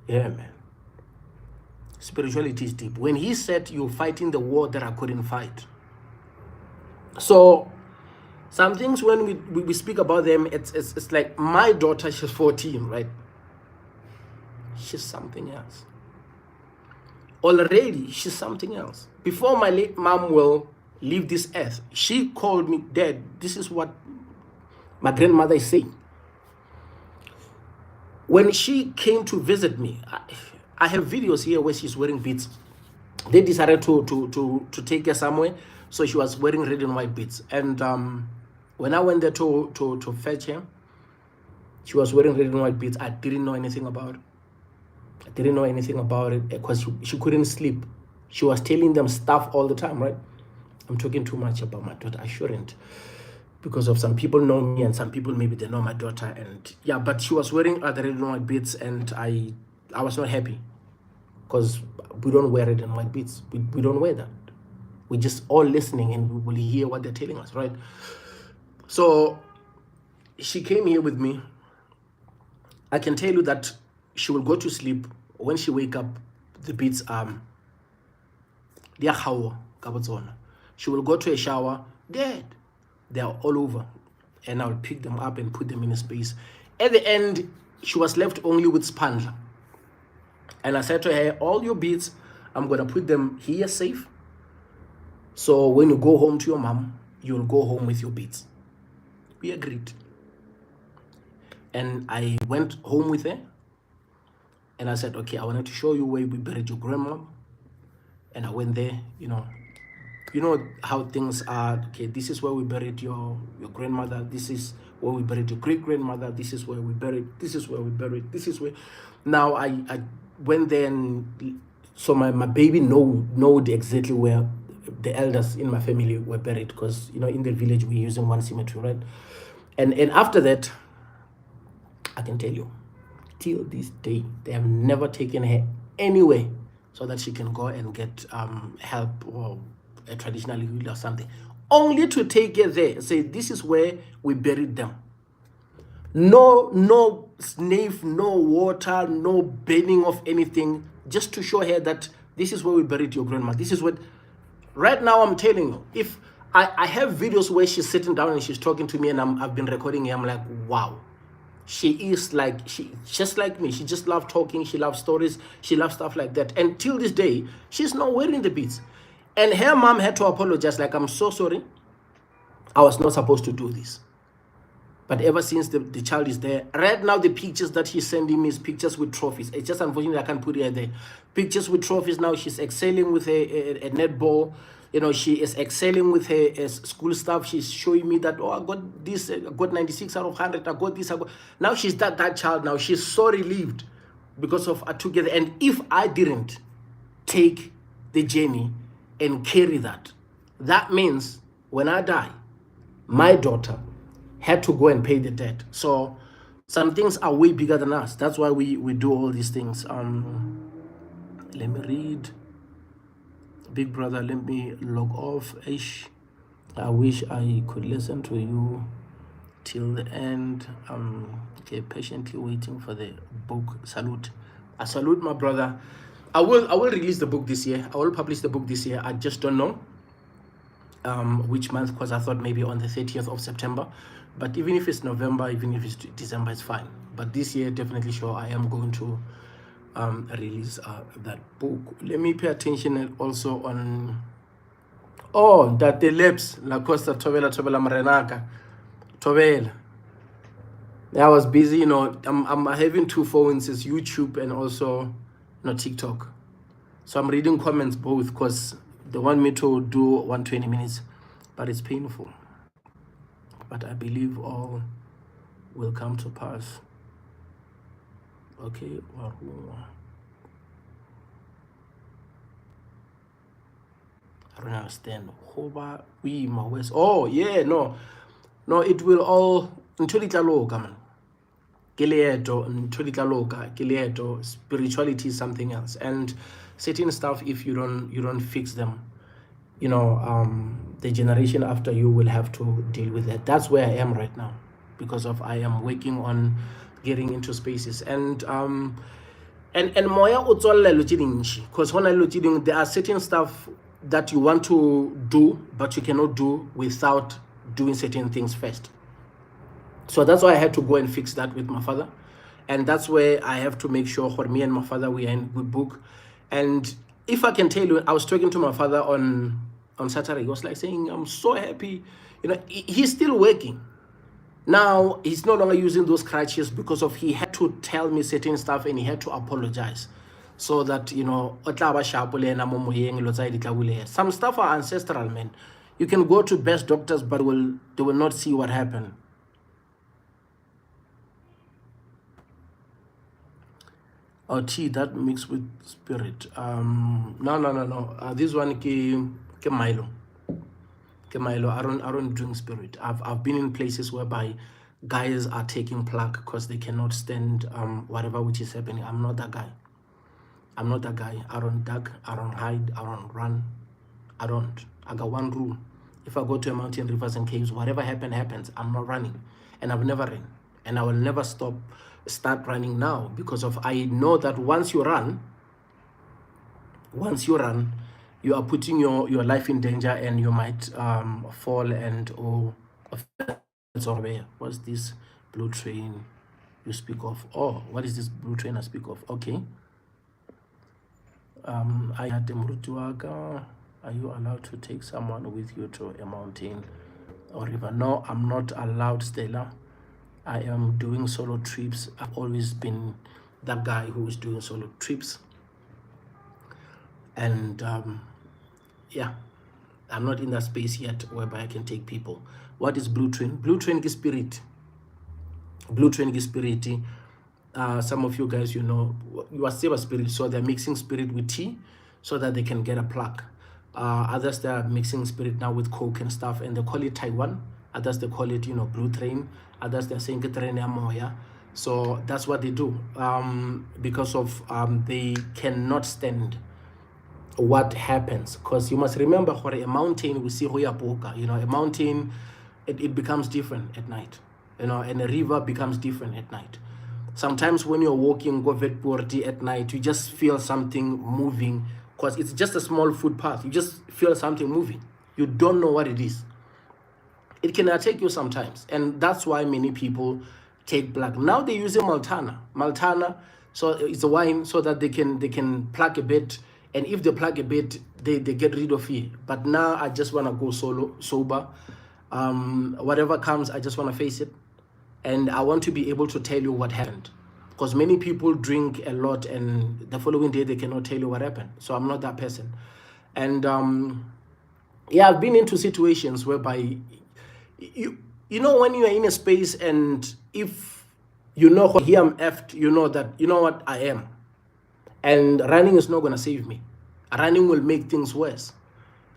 yeah, man. Spirituality is deep. When he said you're fighting the war that I couldn't fight. So some things when we speak about them, it's like my daughter, she's 14, right? She's something else. Already, she's something else. Before my late mom will leave this earth, she called me, Dad, this is what my grandmother is saying. When she came to visit me, I have videos here where she's wearing beads. They decided to take her somewhere, so she was wearing red and white beads. And when I went there to fetch her, she was wearing red and white beads. I didn't know anything about it. I didn't know anything about it because she couldn't sleep. She was telling them stuff all the time, right? I'm talking too much about my daughter. I shouldn't, because of some people know me and some people maybe they know my daughter. And yeah, but she was wearing the red and white beads, and I was not happy because we don't wear red and white beads. We don't wear that. We're just all listening and we will hear what they're telling us, right? So she came here with me. I can tell you that she will go to sleep. When she wake up, the beads they are she will go to a shower, dead. They are all over. And I'll pick them up and put them in a space. At the end, she was left only with spandla. And I said to her, all your beads, I'm going to put them here safe. So when you go home to your mom, you'll go home with your beads. We agreed. And I went home with her. And I said, okay, I wanted to show you where we buried your grandma. And I went there, you know how things are. Okay, this is where we buried your grandmother. This is where we buried your great-grandmother. This is where we buried. This is where we buried. This is where. Now I went there, and so my baby knowed exactly where the elders in my family were buried, because in the village we're using one cemetery, right? And after that, I can tell you, till this day, they have never taken her anywhere so that she can go and get help or a traditional healer or something. Only to take her there, say, this is where we buried them. No sniff, no water, no burning of anything, just to show her that this is where we buried your grandma. This is what, right now I'm telling you, if I have videos where she's sitting down and she's talking to me, and I've been recording her, I'm like, wow. She is like, she just like me. She just loves talking. She loves stories. She loves stuff like that. And till this day, she's not wearing the beads. And her mom had to apologize, like, I'm so sorry. I was not supposed to do this. But ever since the child is there, right now the pictures that she's sending me is pictures with trophies. It's just unfortunately I can't put her there. Pictures with trophies. Now she's excelling with a netball. She is excelling with her school stuff. She's showing me that, oh, I got this, I got 96 out of 100, I got this, Now she's that child now. She's so relieved because of our together. And if I didn't take the journey and carry that, that means when I die, my daughter had to go and pay the debt. So some things are way bigger than us. That's why we do all these things. Let me read. Big brother, let me log off. I wish I could listen to you till the end. Okay, patiently waiting for the book. Salute. I salute my brother. I will release the book this year. I will publish the book this year. I just don't know which month, because I thought maybe on the 30th of September. But even if it's November, even if it's December, it's fine. But this year, definitely sure I am going to release that book. Let me pay attention also on that the lips La Costa Tovela Marenaka Tovela. I was busy, I'm having two phones, it's YouTube and also TikTok. So I'm reading comments both, because they want me to do 120 minutes, but it's painful. But I believe all will come to pass. Okay, I don't understand. Oh yeah, no, it will all until it man. Spirituality is something else, and certain stuff, if you don't fix them, the generation after you will have to deal with that. That's where I am right now, because of I am working on getting into spaces, and moya because when there are certain stuff that you want to do but you cannot do without doing certain things first. So that's why I had to go and fix that with my father, and that's where I have to make sure for me and my father we are in good book. And if I can tell you, I was talking to my father on Saturday. He was like saying, I'm so happy. He's still working. Now, he's no longer using those crutches because of he had to tell me certain stuff and he had to apologize. So that, some stuff are ancestral, man. You can go to best doctors, but they will not see what happened. Oh, tea that mixed with spirit. No. This one ke Milo. I don't drink spirit. I've been in places whereby guys are taking plug because they cannot stand whatever which is happening. I'm not that guy. I don't duck. I don't hide. I don't run. I got one rule. If I go to a mountain, rivers, and caves, whatever happens. I'm not running, and I've never run, and I will never start running now, because of I know that once you run, you are putting your life in danger, and you might fall and what's this blue train you speak of? Oh, what is this blue train I speak of? Okay. Are you allowed to take someone with you to a mountain? or river. No, I'm not allowed, Stella. I am doing solo trips. I've always been that guy who is doing solo trips. And yeah, I'm not in that space yet whereby I can take people. What is Blue Train? Blue Train is spirit. Blue Train is spirit. Some of you guys, you know, you are still a spirit, so they're mixing spirit with tea so that they can get a plug. Others, they are mixing spirit now with coke and stuff, and they call it Taiwan. Others, they call it, you know, Blue Train. Others, they're saying Train ya moya. So that's what they do, because of they cannot stand what happens, because you must remember, for a mountain we see Hoyapoka, you know, a mountain, it becomes different at night, you know, and a river becomes different at night. Sometimes when you're walking Govetpurti at night, you just feel something moving, because it's just a small footpath. You just feel something moving. You don't know what it is. It can attack you sometimes, and that's why many people take black. Now they're using Maltana, so it's a wine, so that they can plug a bit, and if they plug a bit, they get rid of it. But now I just want to go sober. Whatever comes, I just want to face it, and I want to be able to tell you what happened, because many people drink a lot and the following day they cannot tell you what happened. So I'm not that person. And yeah, I've been into situations whereby you know, when you are in a space, and if you know here I'm effed, you know that, you know what, I am, and running is not going to save me. Running will make things worse,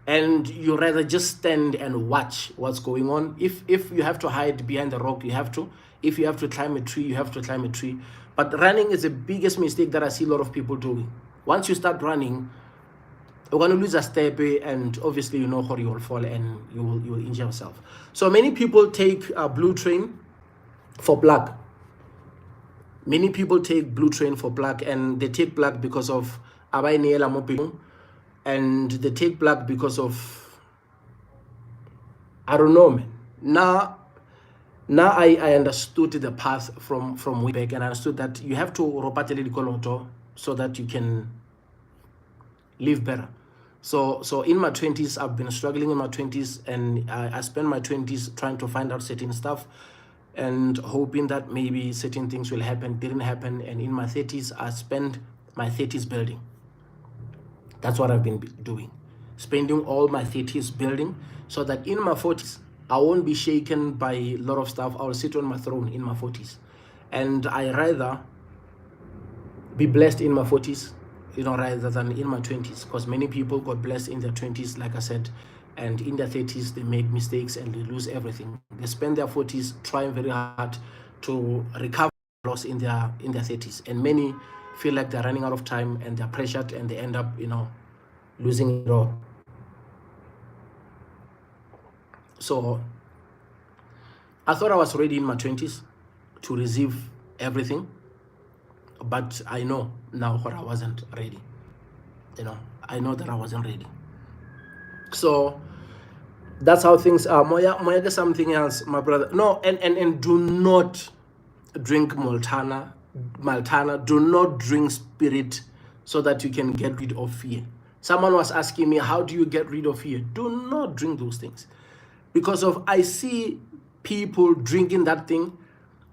and you rather just stand and watch what's going on. If you have to hide behind the rock, you have to. If you have to climb a tree, you have to climb a tree. But running is the biggest mistake that I see a lot of people doing. Once you start running, you're going to lose a step, and obviously, you know, how you will fall and you will injure yourself. So many people take Blue Train for black. Many people take Blue Train for black, and they take black because of Abainiela Mopilung, and they take black because of, I don't know, man. Now I understood the path from way back, and I understood that you have to ropatele dikoloto so that you can live better. So in my 20s, I've been struggling in my 20s, and I spent my 20s trying to find out certain stuff and hoping that maybe certain things will happen. Didn't happen. And in my 30s, I spent my 30s building. That's what I've been doing, spending all my 30s building, so that in my 40s, I won't be shaken by a lot of stuff. I'll sit on my throne in my 40s. And I rather be blessed in my 40s, you know, rather than in my 20s, because many people got blessed in their 20s, like I said, and in their 30s they make mistakes and they lose everything. They spend their 40s trying very hard to recover loss in their 30s, and many feel like they're running out of time and they're pressured, and they end up, you know, losing it all. So I thought I was ready in my 20s to receive everything, but I know now that I wasn't ready. You know, I know that I wasn't ready. So that's how things are. Moya, there's something else, my brother. No, and do not drink Maltana. Do not drink spirit so that you can get rid of fear. Someone was asking me, how do you get rid of fear? Do not drink those things. Because of, I see people drinking that thing,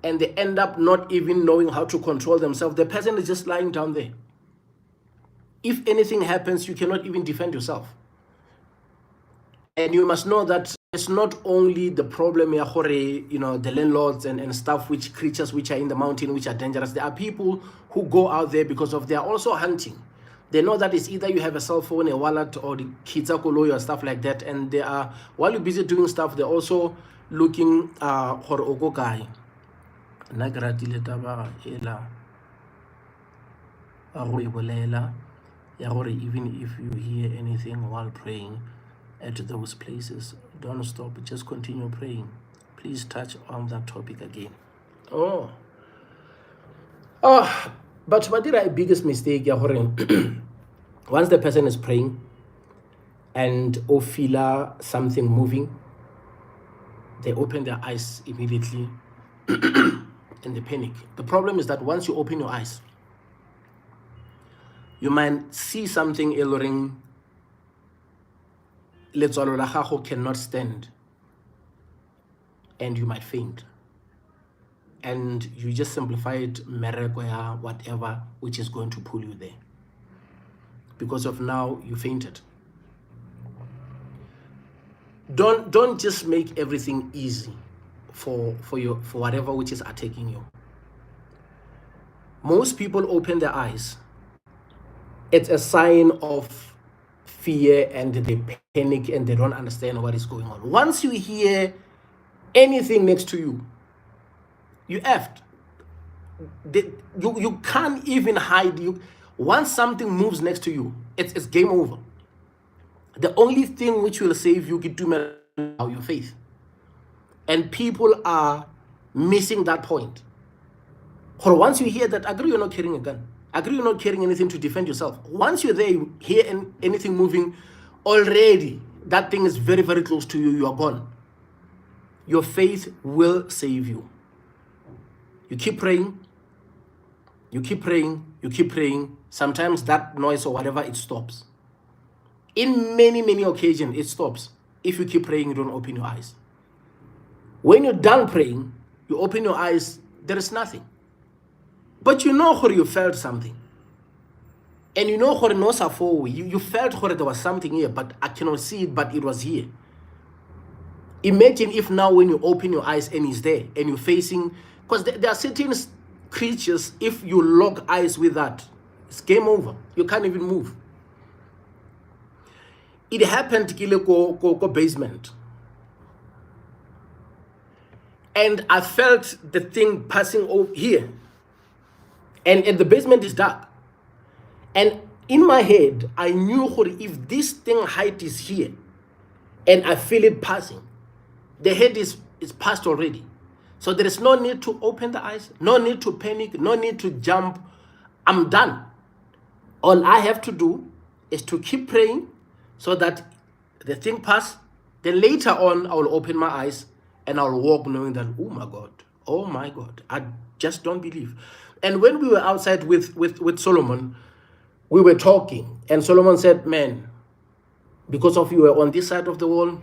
and they end up not even knowing how to control themselves. The person is just lying down there. If anything happens, you cannot even defend yourself. And you must know that it's not only the problem, you know, the landlords and stuff, which creatures which are in the mountain, which are dangerous. There are people who go out there because of, they are also hunting. They know that it's either you have a cell phone, a wallet, or the kids or stuff like that. And they are, while you're busy doing stuff, they're also looking for ogokai. Even if you hear anything while praying at those places, don't stop, just continue praying. Please touch on that topic again. But what did I biggest mistake? Once the person is praying and feel something moving, they open their eyes immediately and they panic. The problem is that once you open your eyes, you might see something alluring. Letswalo la gago cannot stand. and you might faint. And you just simplify it, merekoya, whatever, which is going to pull you there. Because of now, you fainted. Don't just make everything easy for whatever which is attacking you. Most people open their eyes. It's a sign of fear, and they panic and they don't understand what is going on. Once you hear anything next to you, you effed. You can't even hide. Once something moves next to you, it's game over. The only thing which will save you is your faith. And people are missing that point. Or once you hear that, agree you're not carrying a gun. Agree you're not carrying anything to defend yourself. Once you're there, you hear anything moving, already that thing is very, very close to you. You are gone. Your faith will save you. You keep praying. You keep praying. You keep praying. Sometimes that noise or whatever, it stops. In many, many occasions, it stops. If you keep praying, you don't open your eyes. When you're done praying, you open your eyes, there is nothing. But you know how you felt something. And you know how you felt how there was something here, but I cannot see it, but it was here. Imagine if now when you open your eyes and it's there, and you're facing, because there are certain creatures, if you lock eyes with that, it's game over. You can't even move. It happened to basement. And I felt the thing passing over here. And the basement is dark. And in my head, I knew if this thing height is here, and I feel it passing, the head is past already. So there is no need to open the eyes, no need to panic, no need to jump. I'm done. All I have to do is to keep praying so that the thing pass. Then later on, I will open my eyes and I'll walk knowing that, oh my God, I just don't believe. And when we were outside with Solomon, we were talking, and Solomon said, man, because of you were on this side of the wall,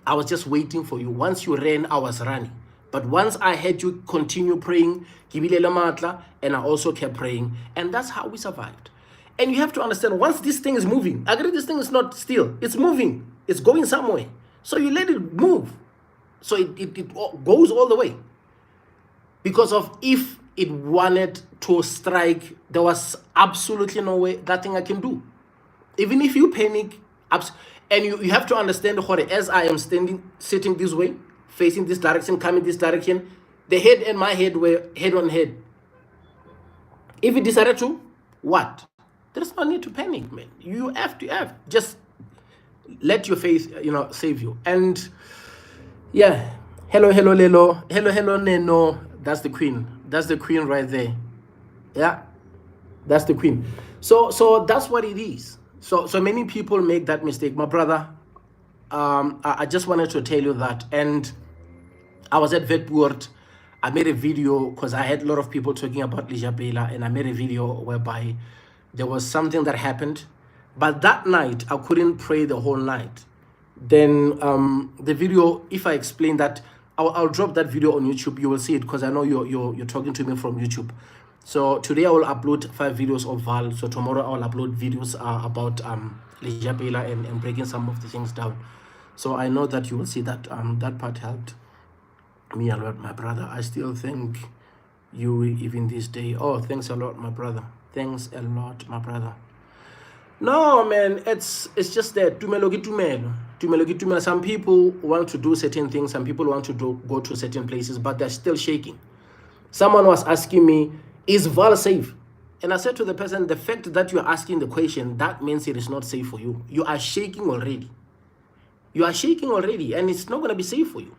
I was just waiting for you. Once you ran, I was running. But once I had you continue praying, and I also kept praying, and that's how we survived. And you have to understand, once this thing is moving, I agree this thing is not still, it's moving, it's going somewhere. So you let it move. So it goes all the way. Because of if it wanted to strike, there was absolutely no way, nothing I can do. Even if you panic, and you have to understand, as I am sitting this way, facing this direction, coming this direction, the head and my head were head on head. If it decided to, what? There's no need to panic, man. You have to just let your faith, save you. And yeah, hello, Lelo, hello, Neno. That's the queen. That's the queen right there. Yeah, that's the queen. So that's what it is. So many people make that mistake, my brother. I just wanted to tell you that. And I was at Vetpoort. I made a video because I had a lot of people talking about ZECHARIAH, and I made a video whereby there was something that happened. But that night, I couldn't pray the whole night. Then the video, if I explain that, I'll drop that video on YouTube. You will see it because I know you're talking to me from YouTube. So today I will upload 5 videos of Val. So tomorrow I'll upload videos about ZECHARIAH and breaking some of the things down. So I know that you will see that that part helped me a lot, my brother. I still thank you even this day. Oh, thanks a lot, my brother. Thanks a lot, my brother. No, man, it's just that some people want to do certain things, some people want to go to certain places, but they're still shaking. Someone was asking me, is Val safe? And I said to the person, the fact that you're asking the question, that means it is not safe for you. You are shaking already. You are shaking already, and it's not going to be safe for you.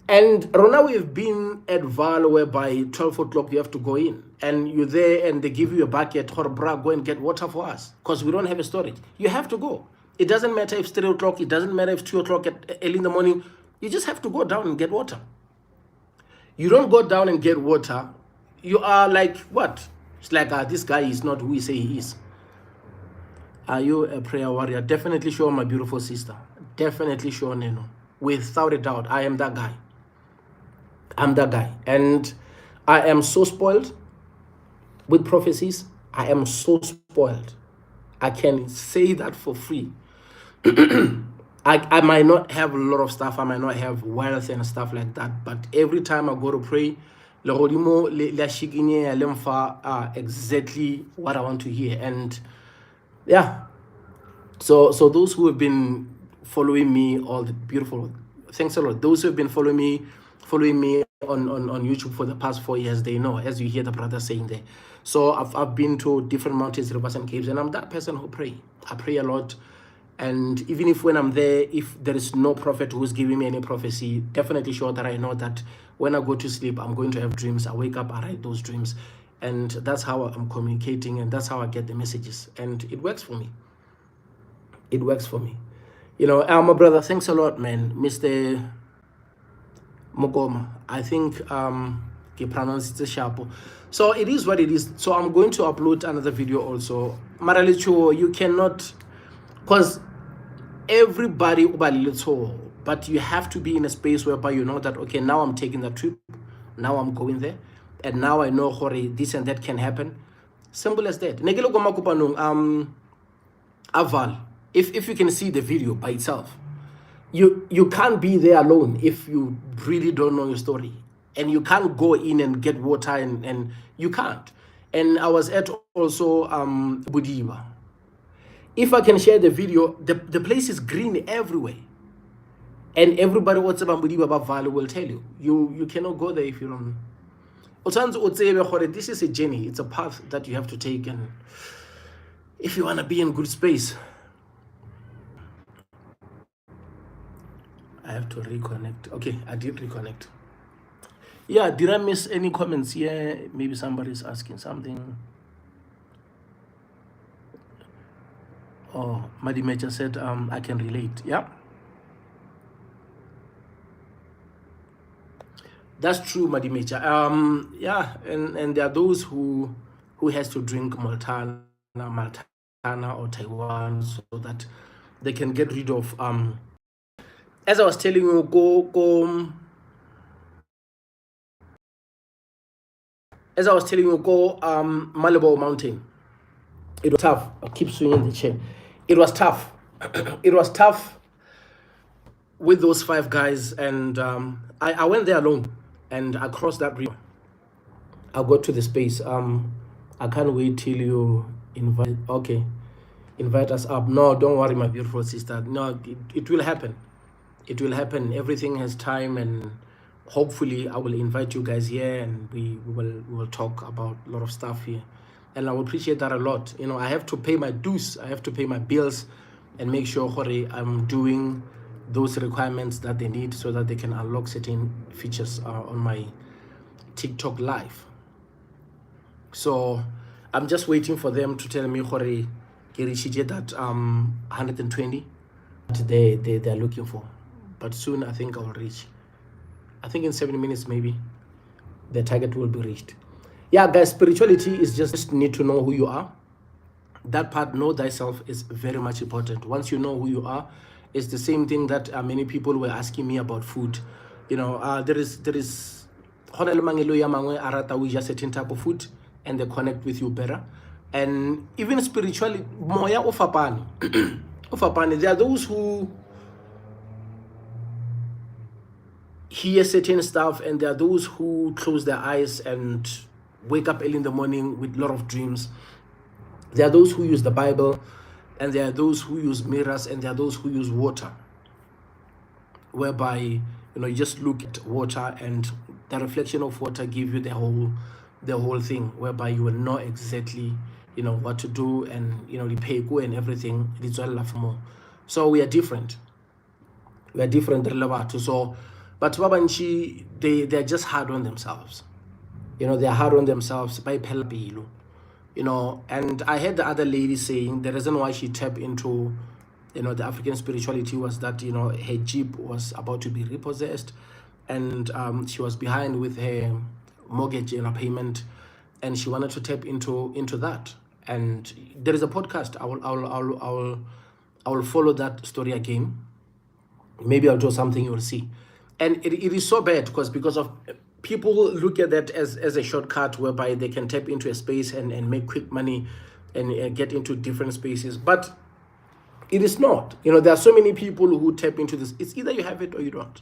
And Rona, we've been at Val whereby 12 o'clock you have to go in, and you're there and they give you a bucket, or bra, go and get water for us because we don't have a storage. You have to go. It doesn't matter if it's 3 o'clock, it doesn't matter if it's 2 o'clock early in the morning. You just have to go down and get water. You don't go down and get water. You are like, what? It's like, this guy is not who he say he is. Are you a prayer warrior? Definitely sure, my beautiful sister. Definitely sure, Neno. Without a doubt, I am that guy. I'm that guy. And I am so spoiled with prophecies. I am so spoiled. I can say that for free. I might not have a lot of stuff, I might not have wealth and stuff like that, but every time I go to pray, exactly what I want to hear. And yeah, so those who have been following me, all the beautiful, thanks a lot. Those who have been following me on YouTube for the past 4 years, they know, as you hear the brother saying there. So I've been to different mountains, rivers, and caves, and I'm that person who pray. I pray a lot. And even if when I'm there, if there is no prophet who's giving me any prophecy, definitely sure that I know that when I go to sleep, I'm going to have dreams. I wake up, I write those dreams. And that's how I'm communicating, and that's how I get the messages. And it works for me. It works for me. My brother, thanks a lot, man. Mr. Mogoma. I think he pronounced it sharp. So it is what it is. So I'm going to upload another video also. Maralicho, you cannot, because everybody but you have to be in a space whereby you know that, okay, now I'm taking the trip, now I'm going there, and now I know this and that can happen. Simple as that. Aval, if you can see the video by itself, you can't be there alone if you really don't know your story, and you can't go in and get water, and you can't. And I was at also Budiba. If I can share the video, the place is green everywhere, and everybody what's about Budiba Valley will tell you you cannot go there if you don't. This is a journey, it's a path that you have to take, and if you want to be in good space. I have to reconnect. Okay, I did reconnect. Yeah, did I miss any comments here? Maybe somebody's asking something. Oh, Madimecha said I can relate. Yeah, that's true, Madimecha. Yeah, and there are those who has to drink Maltana or Taiwan so that they can get rid of as I was telling you, go Malibu Mountain. It was tough. I keep swinging the chair. It was tough. It was tough with those 5 guys, and I went there alone, and I crossed that river. I got to the space. I can't wait till you invite. Okay, invite us up. No, don't worry, my beautiful sister. No, it will happen. It will happen. Everything has time, and hopefully I will invite you guys here, and we will talk about a lot of stuff here, and I will appreciate that a lot. I have to pay my dues, I have to pay my bills, and make sure I'm doing those requirements that they need so that they can unlock certain features on my TikTok live. So I'm just waiting for them to tell me that 120 they're looking for, but soon I think I'll reach. I think in 7 minutes maybe the target will be reached. Yeah, guys, spirituality is just need to know who you are. That part, know thyself, is very much important. Once you know who you are, it's the same thing that many people were asking me about food. There is certain type of food, and they connect with you better. And even spiritually, moya ofapani. Ofapani, there are those who hear certain stuff, and there are those who close their eyes and wake up early in the morning with a lot of dreams. There are those who use the Bible, and there are those who use mirrors, and there are those who use water, whereby you just look at water, and the reflection of water give you the whole thing, whereby you will know exactly what to do, and the paygo and everything. It's all more. So we are different. We are different. So, but Babanchi, they're just hard on themselves. They're hard on themselves by pelapilo. And I heard the other lady saying the reason why she tapped into the African spirituality was that her Jeep was about to be repossessed, and she was behind with her mortgage and a payment, and she wanted to tap into that. And there is a podcast. I will follow that story again. Maybe I'll do something, you will see. And it is so bad because of people look at that as a shortcut whereby they can tap into a space and make quick money and get into different spaces. But it is not. There are so many people who tap into this. It's either you have it or you don't.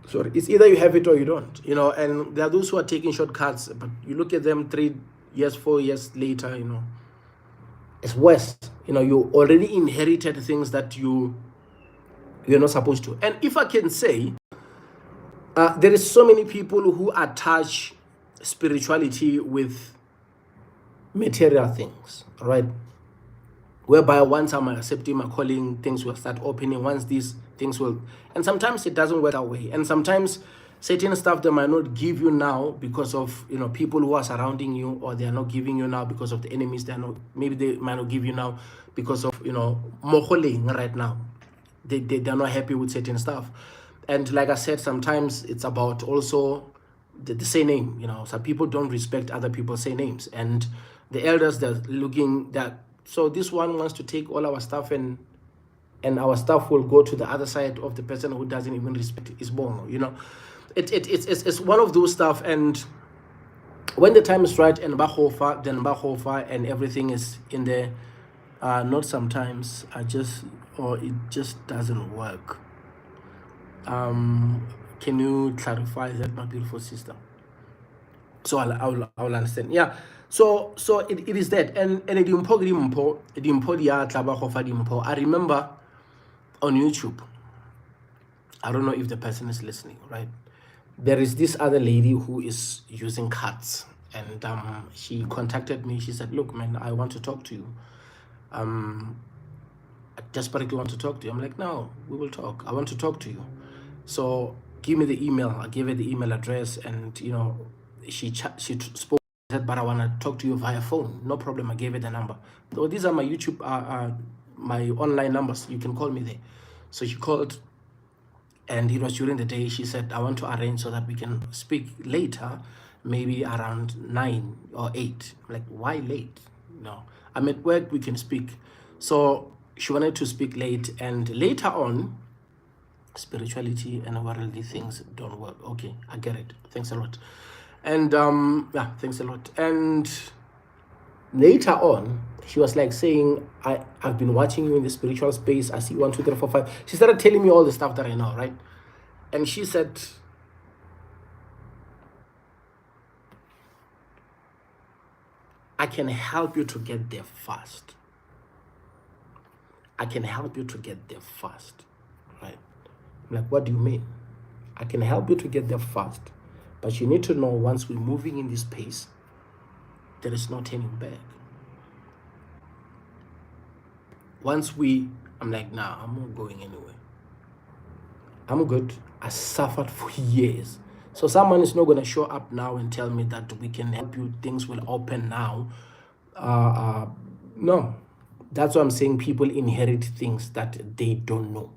Sorry, it's either you have it or you don't. And there are those who are taking shortcuts, but you look at them 3 years, 4 years later, it's worse. You already inherited things that you're not supposed to. And if I can say, there is so many people who attach spirituality with material things, right? Whereby once I'm accepting my calling, things will start opening. Once these things will, and sometimes it doesn't work that way. And sometimes certain stuff they might not give you now because of people who are surrounding you, or they are not giving you now because of the enemies. Maybe they might not give you now because of moholing right now. They're not happy with certain stuff. And like I said, sometimes it's about also the same name. Some people don't respect other people's same names, and the elders, they're looking that. So this one wants to take all our stuff, and our stuff will go to the other side of the person who doesn't even respect his bono. It's one of those stuff. And when the time is right and bahofa, then bahofa, and everything is in there. Not sometimes. It just doesn't work. Can you clarify that, my beautiful sister? So I'll understand. Yeah. So it is that. And I remember on YouTube, I don't know if the person is listening, right? There is this other lady who is using cards, and she contacted me. She said, "Look, man, I want to talk to you. I desperately want to talk to you." I'm like, "No, we will talk. I want to talk to you. So give me the email." I gave her the email address, and she spoke. Said, "But I want to talk to you via phone." No problem. I gave her the number. So these are my YouTube, my online numbers. You can call me there. So she called, and it was during the day. She said, "I want to arrange so that we can speak later, maybe around 9 or 8. I'm like, "Why late?" No, I'm at work. We can speak. So she wanted to speak late, and later on, spirituality and worldly things don't work. Okay, I get it. Thanks a lot. And yeah, thanks a lot. And later on, she was like saying, I've been watching you in the spiritual space. I see 1, 2, 3, 4, 5. She started telling me all the stuff that I know, right? And she said, "I can help you to get there fast. I can help you to get there fast." Right? I'm like, "What do you mean?" "I can help you to get there fast. But you need to know, once we're moving in this pace, there is no turning back. I'm like, "Nah, I'm not going anywhere. I'm good. I suffered for years. So someone is not going to show up now and tell me that we can help you, things will open now." No. That's why I'm saying people inherit things that they don't know.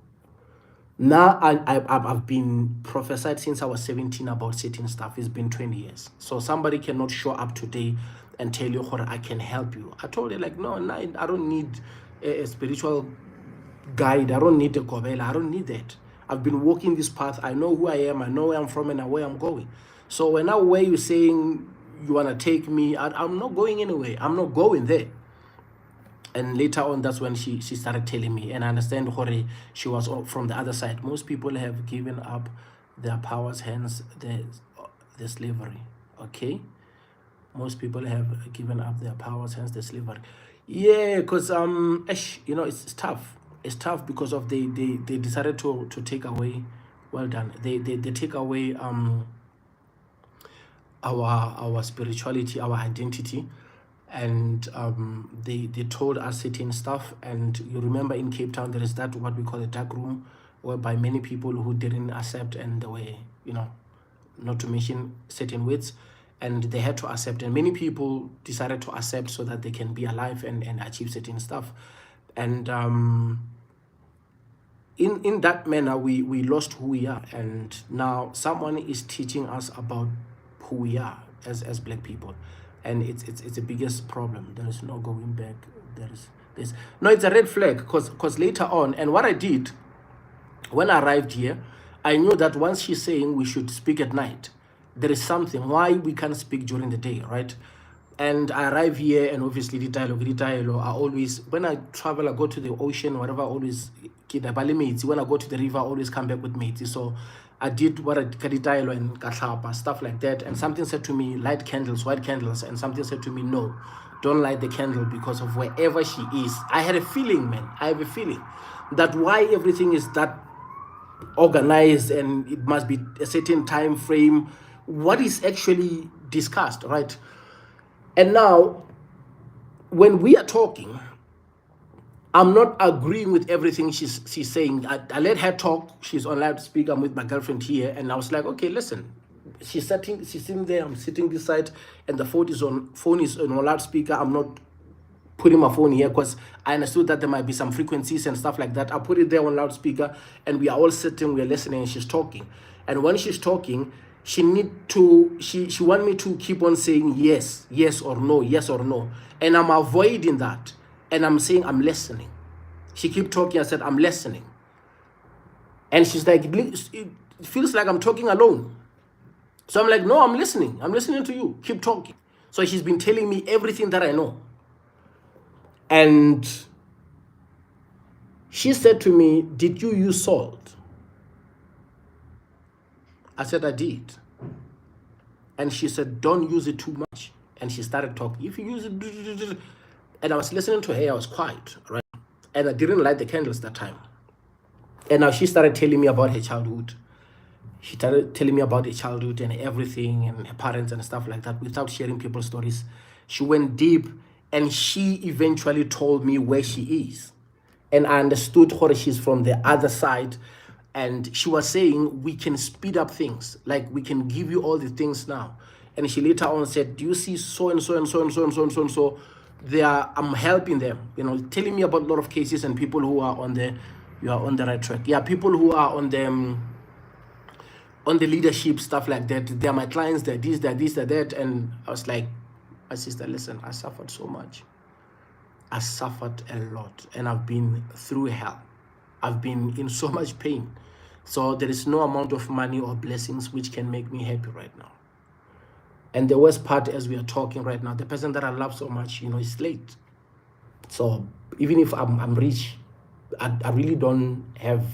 Now, I've been prophesied since I was 17 about certain stuff. It's been 20 years. So somebody cannot show up today and tell you, "I can help you." I told her, like, no, I don't need a spiritual guide. I don't need a kobela. I don't need that. I've been walking this path. I know who I am. I know where I'm from and where I'm going. So where you're saying you want to take me, I'm not going anywhere. I'm not going there. And later on, that's when she started telling me, and I understand she was from the other side. Most people have given up their powers, hence the slavery. Okay, most people have given up their powers, hence the slavery. Yeah, because it's tough. It's tough because of they decided to take away. Well done. They take away our spirituality, our identity. And they told us certain stuff. And you remember in Cape Town, there is that what we call a dark room, whereby many people who didn't accept, and they were, not to mention certain words, and they had to accept. And many people decided to accept so that they can be alive and achieve certain stuff. And in that manner, we lost who we are. And now someone is teaching us about who we are as Black people. And it's the biggest problem. There is no going back. It's a red flag, because later on, and what I did when I arrived here, I knew that once she's saying we should speak at night, there is something why we can't speak during the day, right? And I arrive here, and obviously the dialogue, I always, when I travel, I go to the ocean, whatever, I always get a mates. When I go to the river, I always come back with mates. So I did what I did and katlapa, stuff like that. And something said to me, light candles, white candles. And something said to me, no, don't light the candle because of wherever she is. I had a feeling, man. I have a feeling that why everything is that organized and it must be a certain time frame, what is actually discussed, right? And now, when we are talking, I'm not agreeing with everything she's saying. I let her talk. She's on loudspeaker. I'm with my girlfriend here, and I was like, okay, listen. She's sitting there. I'm sitting this side, and the phone is on loudspeaker. I'm not putting my phone here because I understood that there might be some frequencies and stuff like that. I put it there on loudspeaker, and we are all sitting. We're listening, and she's talking. And when she's talking, she want me to keep on saying yes or no, yes or no, and I'm avoiding that, and I'm saying I'm listening. She keep talking. I said I'm listening, and she's like, it feels like I'm talking alone. So I'm like, no, I'm listening to you, keep talking. So she's been telling me everything that I know, and she said to me, did you use salt? I said I did. And she said, don't use it too much. And she started talking. If you use it, and I was listening to her, I was quiet, right? And I didn't light the candles that time. And now she started telling me about her childhood. She started telling me about her childhood and everything and her parents and stuff like that without sharing people's stories. She went deep, and she eventually told me where she is. And I understood her, she's from the other side. And she was saying, we can speed up things. Like, we can give you all the things now. And she later on said, do you see so and so and so and so and so and so and so? I'm helping them, telling me about a lot of cases and people who are on the right track. Yeah, people who are on the leadership, stuff like that. They're my clients, they're this, they're this, they're that. And I was like, my sister, listen, I suffered so much. I suffered a lot, and I've been through hell. I've been in so much pain. So there is no amount of money or blessings which can make me happy right now. And the worst part, as we are talking right now, the person that I love so much, is late. So even if I'm rich, I really don't have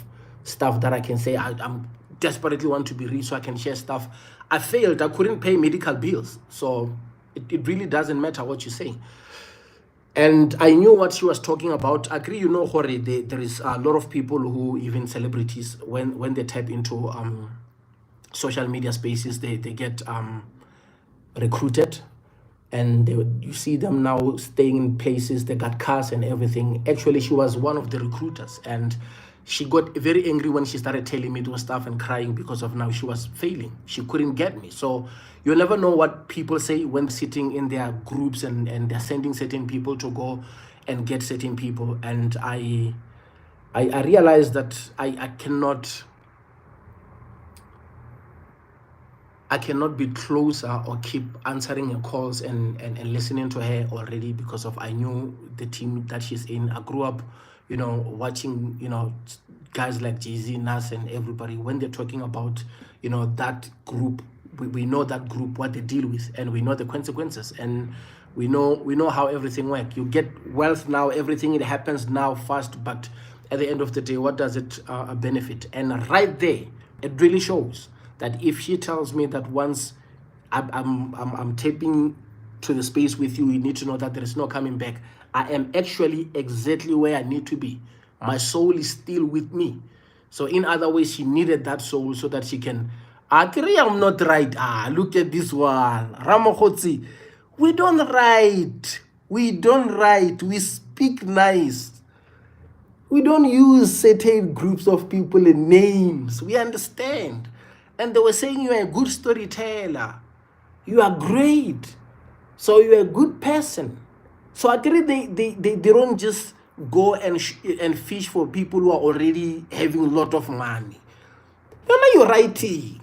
stuff that I can say I'm desperately want to be rich so I can share stuff. I failed. I couldn't pay medical bills. So it really doesn't matter what you say. And I knew what she was talking about. I agree, Hore, there is a lot of people who, even celebrities, when they tap into social media spaces, they get recruited, and you see them now staying in places, they got cars and everything. Actually, she was one of the recruiters, and she got very angry when she started telling me those stuff and crying because of now she was failing. She couldn't get me. So you never know what people say when sitting in their groups and they're sending certain people to go and get certain people. And I realized that I cannot be closer or keep answering her calls and listening to her already, because of I knew the team that she's in. I grew up, watching, guys like Jay-Z, Nas, and everybody, when they're talking about, that group, we know that group, what they deal with, and we know the consequences, and we know how everything works. You get wealth now, everything, it happens now fast, but at the end of the day, what does it benefit? And right there, it really shows that if she tells me that once I'm tapping to the space with you, you need to know that there is no coming back. I am actually exactly where I need to be. My soul is still with me. So in other ways, she needed that soul so that she can agree. I'm not right. Look at this one. Ramokhotsi. We don't write. We speak nice. We don't use certain groups of people and names. We understand. And they were saying you are a good storyteller. You are great. So you're a good person. So actually they don't just go and fish for people who are already having a lot of money. You're writing.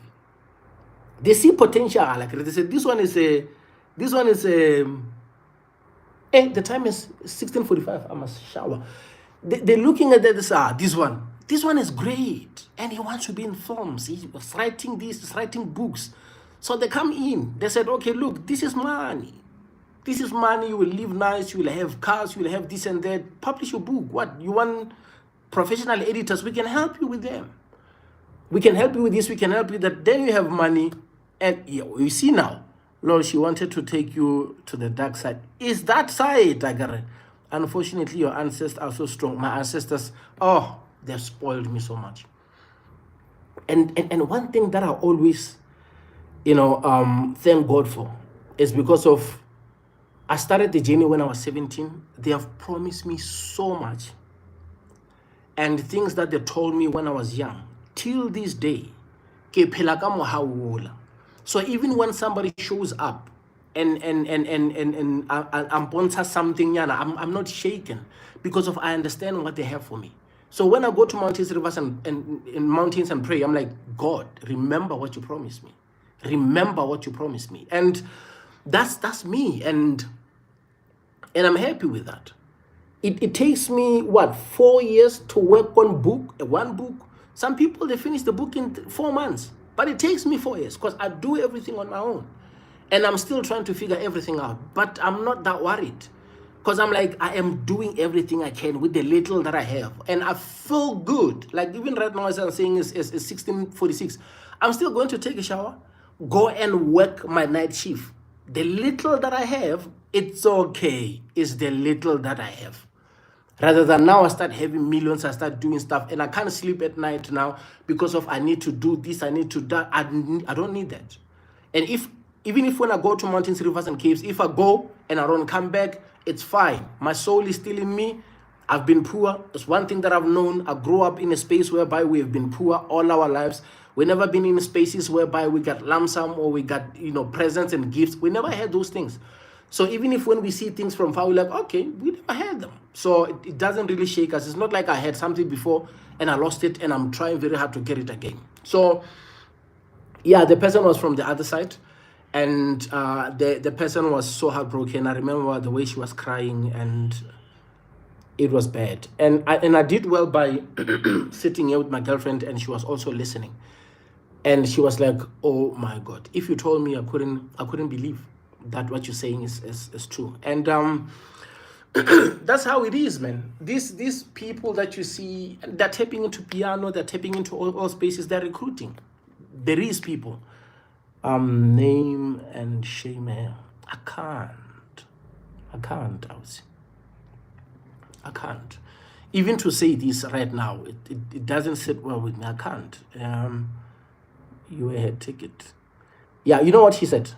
They see potential. Like they said, this one is the time is 16:45. I must shower. They're looking at this one. This one is great, and he wants to be in films. He was writing this, he's writing books. So they come in. They said, okay, look, this is money. This is money. You will live nice. You will have cars. You will have this and that. Publish your book. What? You want professional editors? We can help you with them. We can help you with this. We can help you with that. Then you have money. And you see now, Lord, she wanted to take you to the dark side. Is that side, Agare? Unfortunately, your ancestors are so strong. My ancestors, oh, they've spoiled me so much. And one thing that I always, thank God for is because of, I started the journey when I was 17. They have promised me so much. And things that they told me when I was young, till this day, ke phela ka moha wola. So even when somebody shows up and bontsha something, I'm not shaken because of I understand what they have for me. So when I go to mountains, rivers, and mountains and pray, I'm like, God, remember what you promised me. Remember what you promised me. And that's me. And I'm happy with that. It takes me, 4 years to work on one book. Some people, they finish the book in 4 months. But it takes me 4 years because I do everything on my own. And I'm still trying to figure everything out. But I'm not that worried. Because I'm like, I am doing everything I can with the little that I have. And I feel good. Like even right now, as I'm saying, is 16:46. I'm still going to take a shower, go and work my night shift. The little that I have, it's okay. It's the little that I have. Rather than now I start having millions, I start doing stuff, and I can't sleep at night now because of I need to do this, I need to that. I don't need that. And even if when I go to mountains, rivers, and caves, if I go and I don't come back, it's fine. My soul is still in me. I've been poor. It's one thing that I've known. I grew up in a space whereby we have been poor all our lives. We never been in spaces whereby we got lump sum or we got presents and gifts. We never had those things. So even if when we see things from far, we're like, okay, we never had them. So it doesn't really shake us. It's not like I had something before and I lost it and I'm trying very hard to get it again. So yeah, the person was from the other side, and the person was so heartbroken. I remember the way she was crying, and it was bad. And I did well by sitting here with my girlfriend, and she was also listening. And she was like, oh my God, if you told me, I couldn't believe that what you're saying is true. And that's how it is, man. These people that you see, they're tapping into piano, they're tapping into all spaces, they're recruiting. There is people. Name and shame. I can't. Even to say this right now, it doesn't sit well with me. I can't. You had a ticket. Yeah, you know what she said?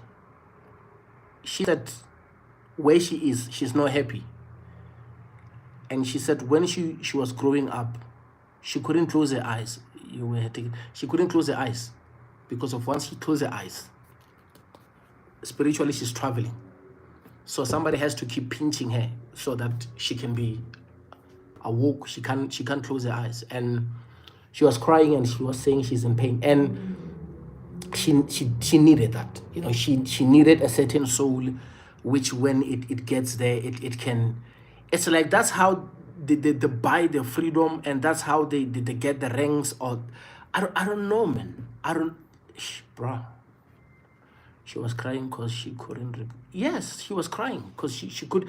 She said where she is, she's not happy. And she said when she was growing up, she couldn't close her eyes. You were her ticket. She couldn't close her eyes because of once she closed her eyes, spiritually she's traveling. So somebody has to keep pinching her so that she can be awoke. She can't close her eyes. And she was crying and she was saying she's in pain. And she needed that. She needed a certain soul, which when it gets there, it can. It's like that's how they buy their freedom, and that's how they get the ranks. Or I don't know, man. Bruh. She was crying because she couldn't. Yes, she was crying because she could.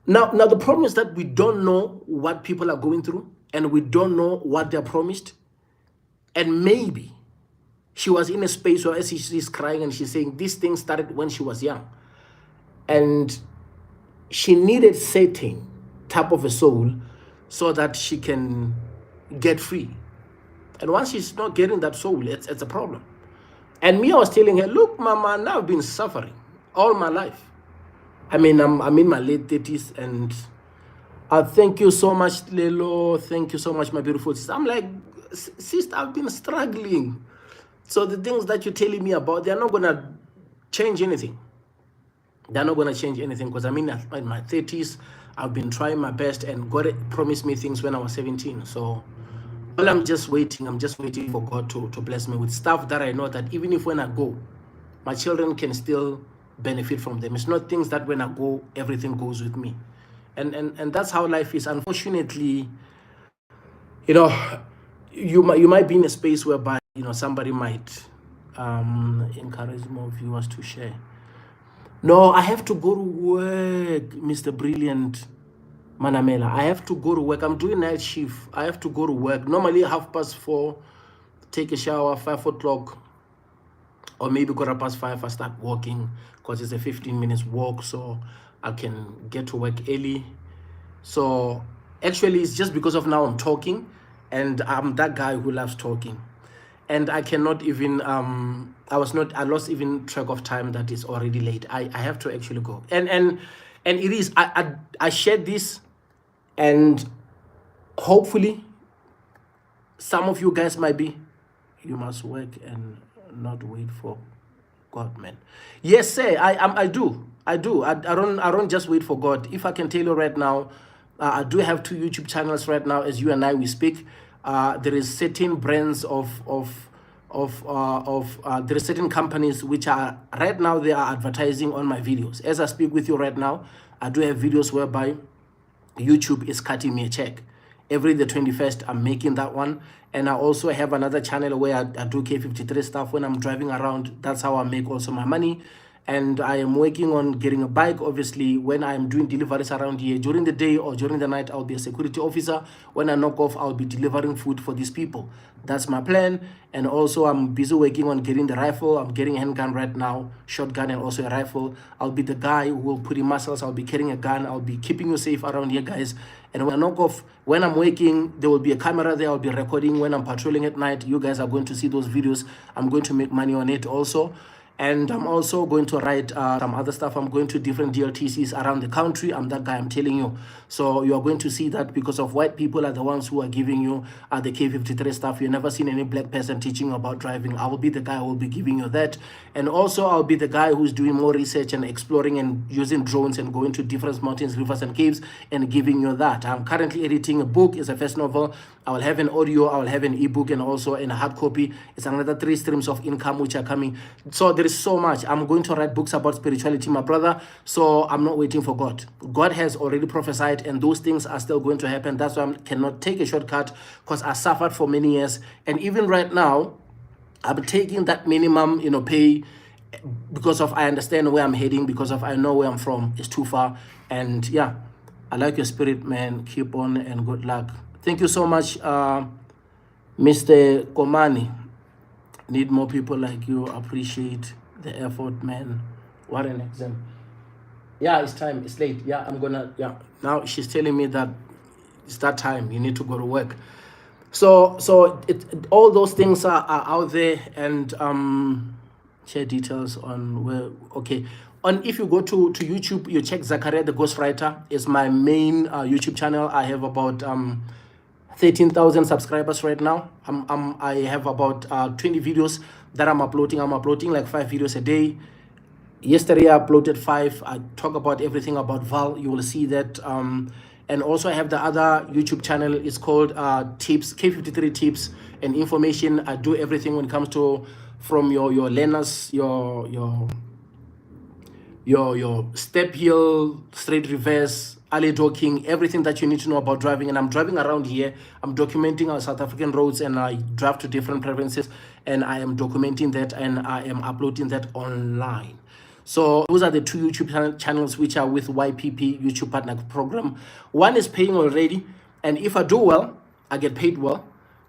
Now the problem is that we don't know what people are going through, and we don't know what they're promised. And maybe she was in a space where she's crying and she's saying this thing started when she was young, and she needed certain type of a soul so that she can get free. And once she's not getting that soul, it's a problem. And me, I was telling her, look, Mama, now I've been suffering all my life. I mean, I'm in my late 30s, and I thank you so much, Lelo. Thank you so much, my beautiful sister. I'm like, sister, I've been struggling. So the things that you're telling me about, they're not going to change anything. They're not going to change anything because I'm in my 30s. I've been trying my best, and God promised me things when I was 17. So well, I'm just waiting for God to bless me with stuff that I know that even if when I go, my children can still benefit from them. It's not things that when I go, everything goes with me. And that's how life is. Unfortunately, you know, you might be in a space whereby, you know, somebody might encourage more viewers to share. No, I have to go to work, Mr. Brilliant Manamela. I have to go to work. I'm doing night shift. I have to go to work. Normally 4:30, take a shower, 5 o'clock, or maybe 5:15, I start walking, because it's a 15 minutes walk, so I can get to work early. So actually, it's just because of now I'm talking, and I'm that guy who loves talking, and I cannot even I lost even track of time that is already late. I have to actually go, and it is, I shared this, and hopefully some of you guys might be, you must work and not wait for God, man. Yes, sir. I do. I don't just wait for God. If I can tell you right now, I do have 2 YouTube channels right now as you and I we speak. There is certain brands there are certain companies which are right now, they are advertising on my videos. As I speak with you right now, I do have videos whereby YouTube is cutting me a check. Every the 21st, I'm making that one. And I also have another channel where I do K53 stuff when I'm driving around. That's how I make also my money. And I am working on getting a bike. Obviously, when I'm doing deliveries around here, during the day or during the night, I'll be a security officer. When I knock off, I'll be delivering food for these people. That's my plan. And also, I'm busy working on getting the rifle. I'm getting a handgun right now, shotgun, and also a rifle. I'll be the guy who will put in muscles. I'll be carrying a gun. I'll be keeping you safe around here, guys. And when I knock off, when I'm working, there will be a camera there. I'll be recording. When I'm patrolling at night, you guys are going to see those videos. I'm going to make money on it also. And I'm also going to write some other stuff. I'm going to different DLTCs around the country. I'm that guy, I'm telling you. So you are going to see that, because of white people are the ones who are giving you the K53 stuff. You've never seen any black person teaching you about driving. I will be the guy who will be giving you that. And also I'll be the guy who's doing more research and exploring and using drones and going to different mountains, rivers, and caves and giving you that. I'm currently editing a book. It's a first novel. I will have an audio, I will have an ebook, and also in a hard copy. It's another 3 streams of income which are coming. So there is so much. I'm going to write books about spirituality, my brother. So I'm not waiting for God. God has already prophesied, and those things are still going to happen. That's why I cannot take a shortcut, because I suffered for many years. And even right now, I'm taking that minimum, pay, because of I understand where I'm heading, because of I know where I'm from. It's too far. And yeah, I like your spirit, man. Keep on and good luck. Thank you so much, Mr. Komani. Need more people like you. Appreciate the effort, man. What an exam. Yeah, it's time. It's late. Yeah, now she's telling me that it's that time. You need to go to work. So all those things are out there, and share details on where. Okay. If you go to YouTube, you check ZECHARIAH the Ghostwriter. Is my main YouTube channel. I have about 13,000 subscribers right now. I have about 20 videos that I'm uploading. I'm uploading like 5 videos a day. Yesterday I uploaded 5. I talk about everything about Val. You will see that. And also I have the other YouTube channel. It's called Tips, K53 Tips and Information. I do everything when it comes to from your learners, your step hill, straight reverse, alley docking, everything that you need to know about driving. And I'm driving around here. I'm documenting our South African roads, and I drive to different provinces, and I am documenting that, and I am uploading that online. So those are the 2 YouTube channels which are with YPP, YouTube Partner Program. One is paying already, and if I do well, I get paid well.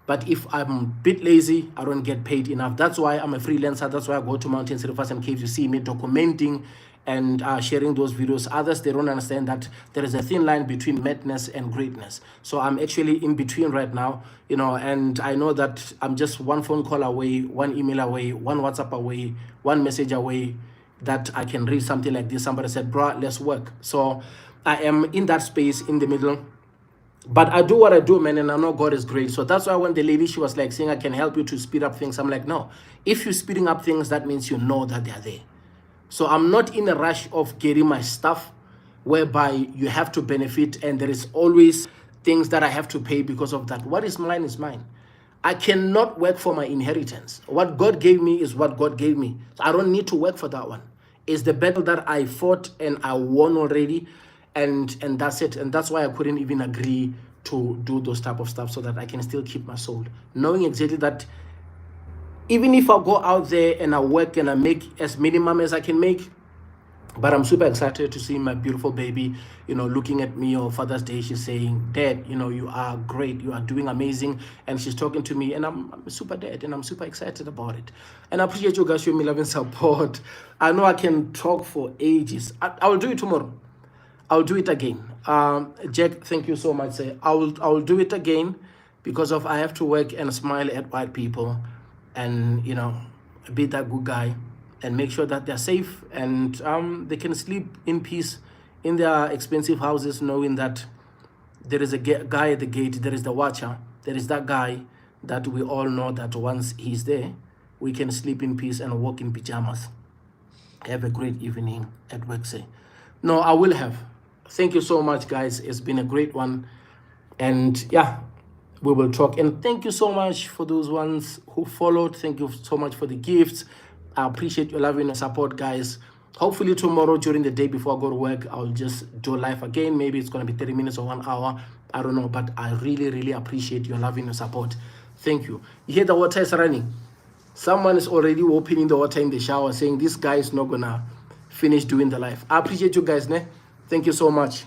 But if I'm a bit lazy, I don't get paid enough. That's why I'm a freelancer. That's why I go to mountains, rivers, and caves. You see me documenting and sharing those videos. Others, they don't understand that there is a thin line between madness and greatness. So I'm actually in between right now, and I know that I'm just one phone call away, one email away, one WhatsApp away, one message away, that I can read something like this. Somebody said, bro, let's work. So I am in that space in the middle. But I do what I do, man, and I know God is great. So that's why when the lady, she was like saying, I can help you to speed up things. I'm like, no. If you're speeding up things, that means you know that they're there. So I'm not in a rush of getting my stuff whereby you have to benefit, and there is always things that I have to pay because of that. What is mine is mine. I cannot work for my inheritance. What God gave me is what God gave me. So I don't need to work for that one. It's the battle that I fought and I won already. And that's it. And that's why I couldn't even agree to do those type of stuff so that I can still keep my soul, knowing exactly that even if I go out there and I work and I make as minimum as I can make, but I'm super excited to see my beautiful baby, you know, looking at me on Father's Day. She's saying, Dad, you know, you are great. You are doing amazing. And she's talking to me, and I'm super dad, and I'm super excited about it. And I appreciate you guys showing me love and support. I know I can talk for ages. I will do it tomorrow. I'll do it again. Jack, thank you so much. I will do it again because of I have to work and smile at white people, and you know, be that good guy and make sure that they're safe and they can sleep in peace in their expensive houses, knowing that there is a guy at the gate, there is the watcher, there is that guy that we all know that once he's there, we can sleep in peace and walk in pajamas. Have a great evening at work. No, I will have. Thank you so much, guys. It's been a great one. And yeah, we will talk. And thank you so much for those ones who followed. Thank you so much for the gifts. I appreciate your love and your support, guys. Hopefully tomorrow during the day before I go to work, I'll just do live again. Maybe it's going to be 30 minutes or 1 hour. I don't know, but I really, really appreciate your love and your support. Thank you. You hear the water is running. Someone is already opening the water in the shower saying this guy is not going to finish doing the live. I appreciate you guys. Ne? Thank you so much.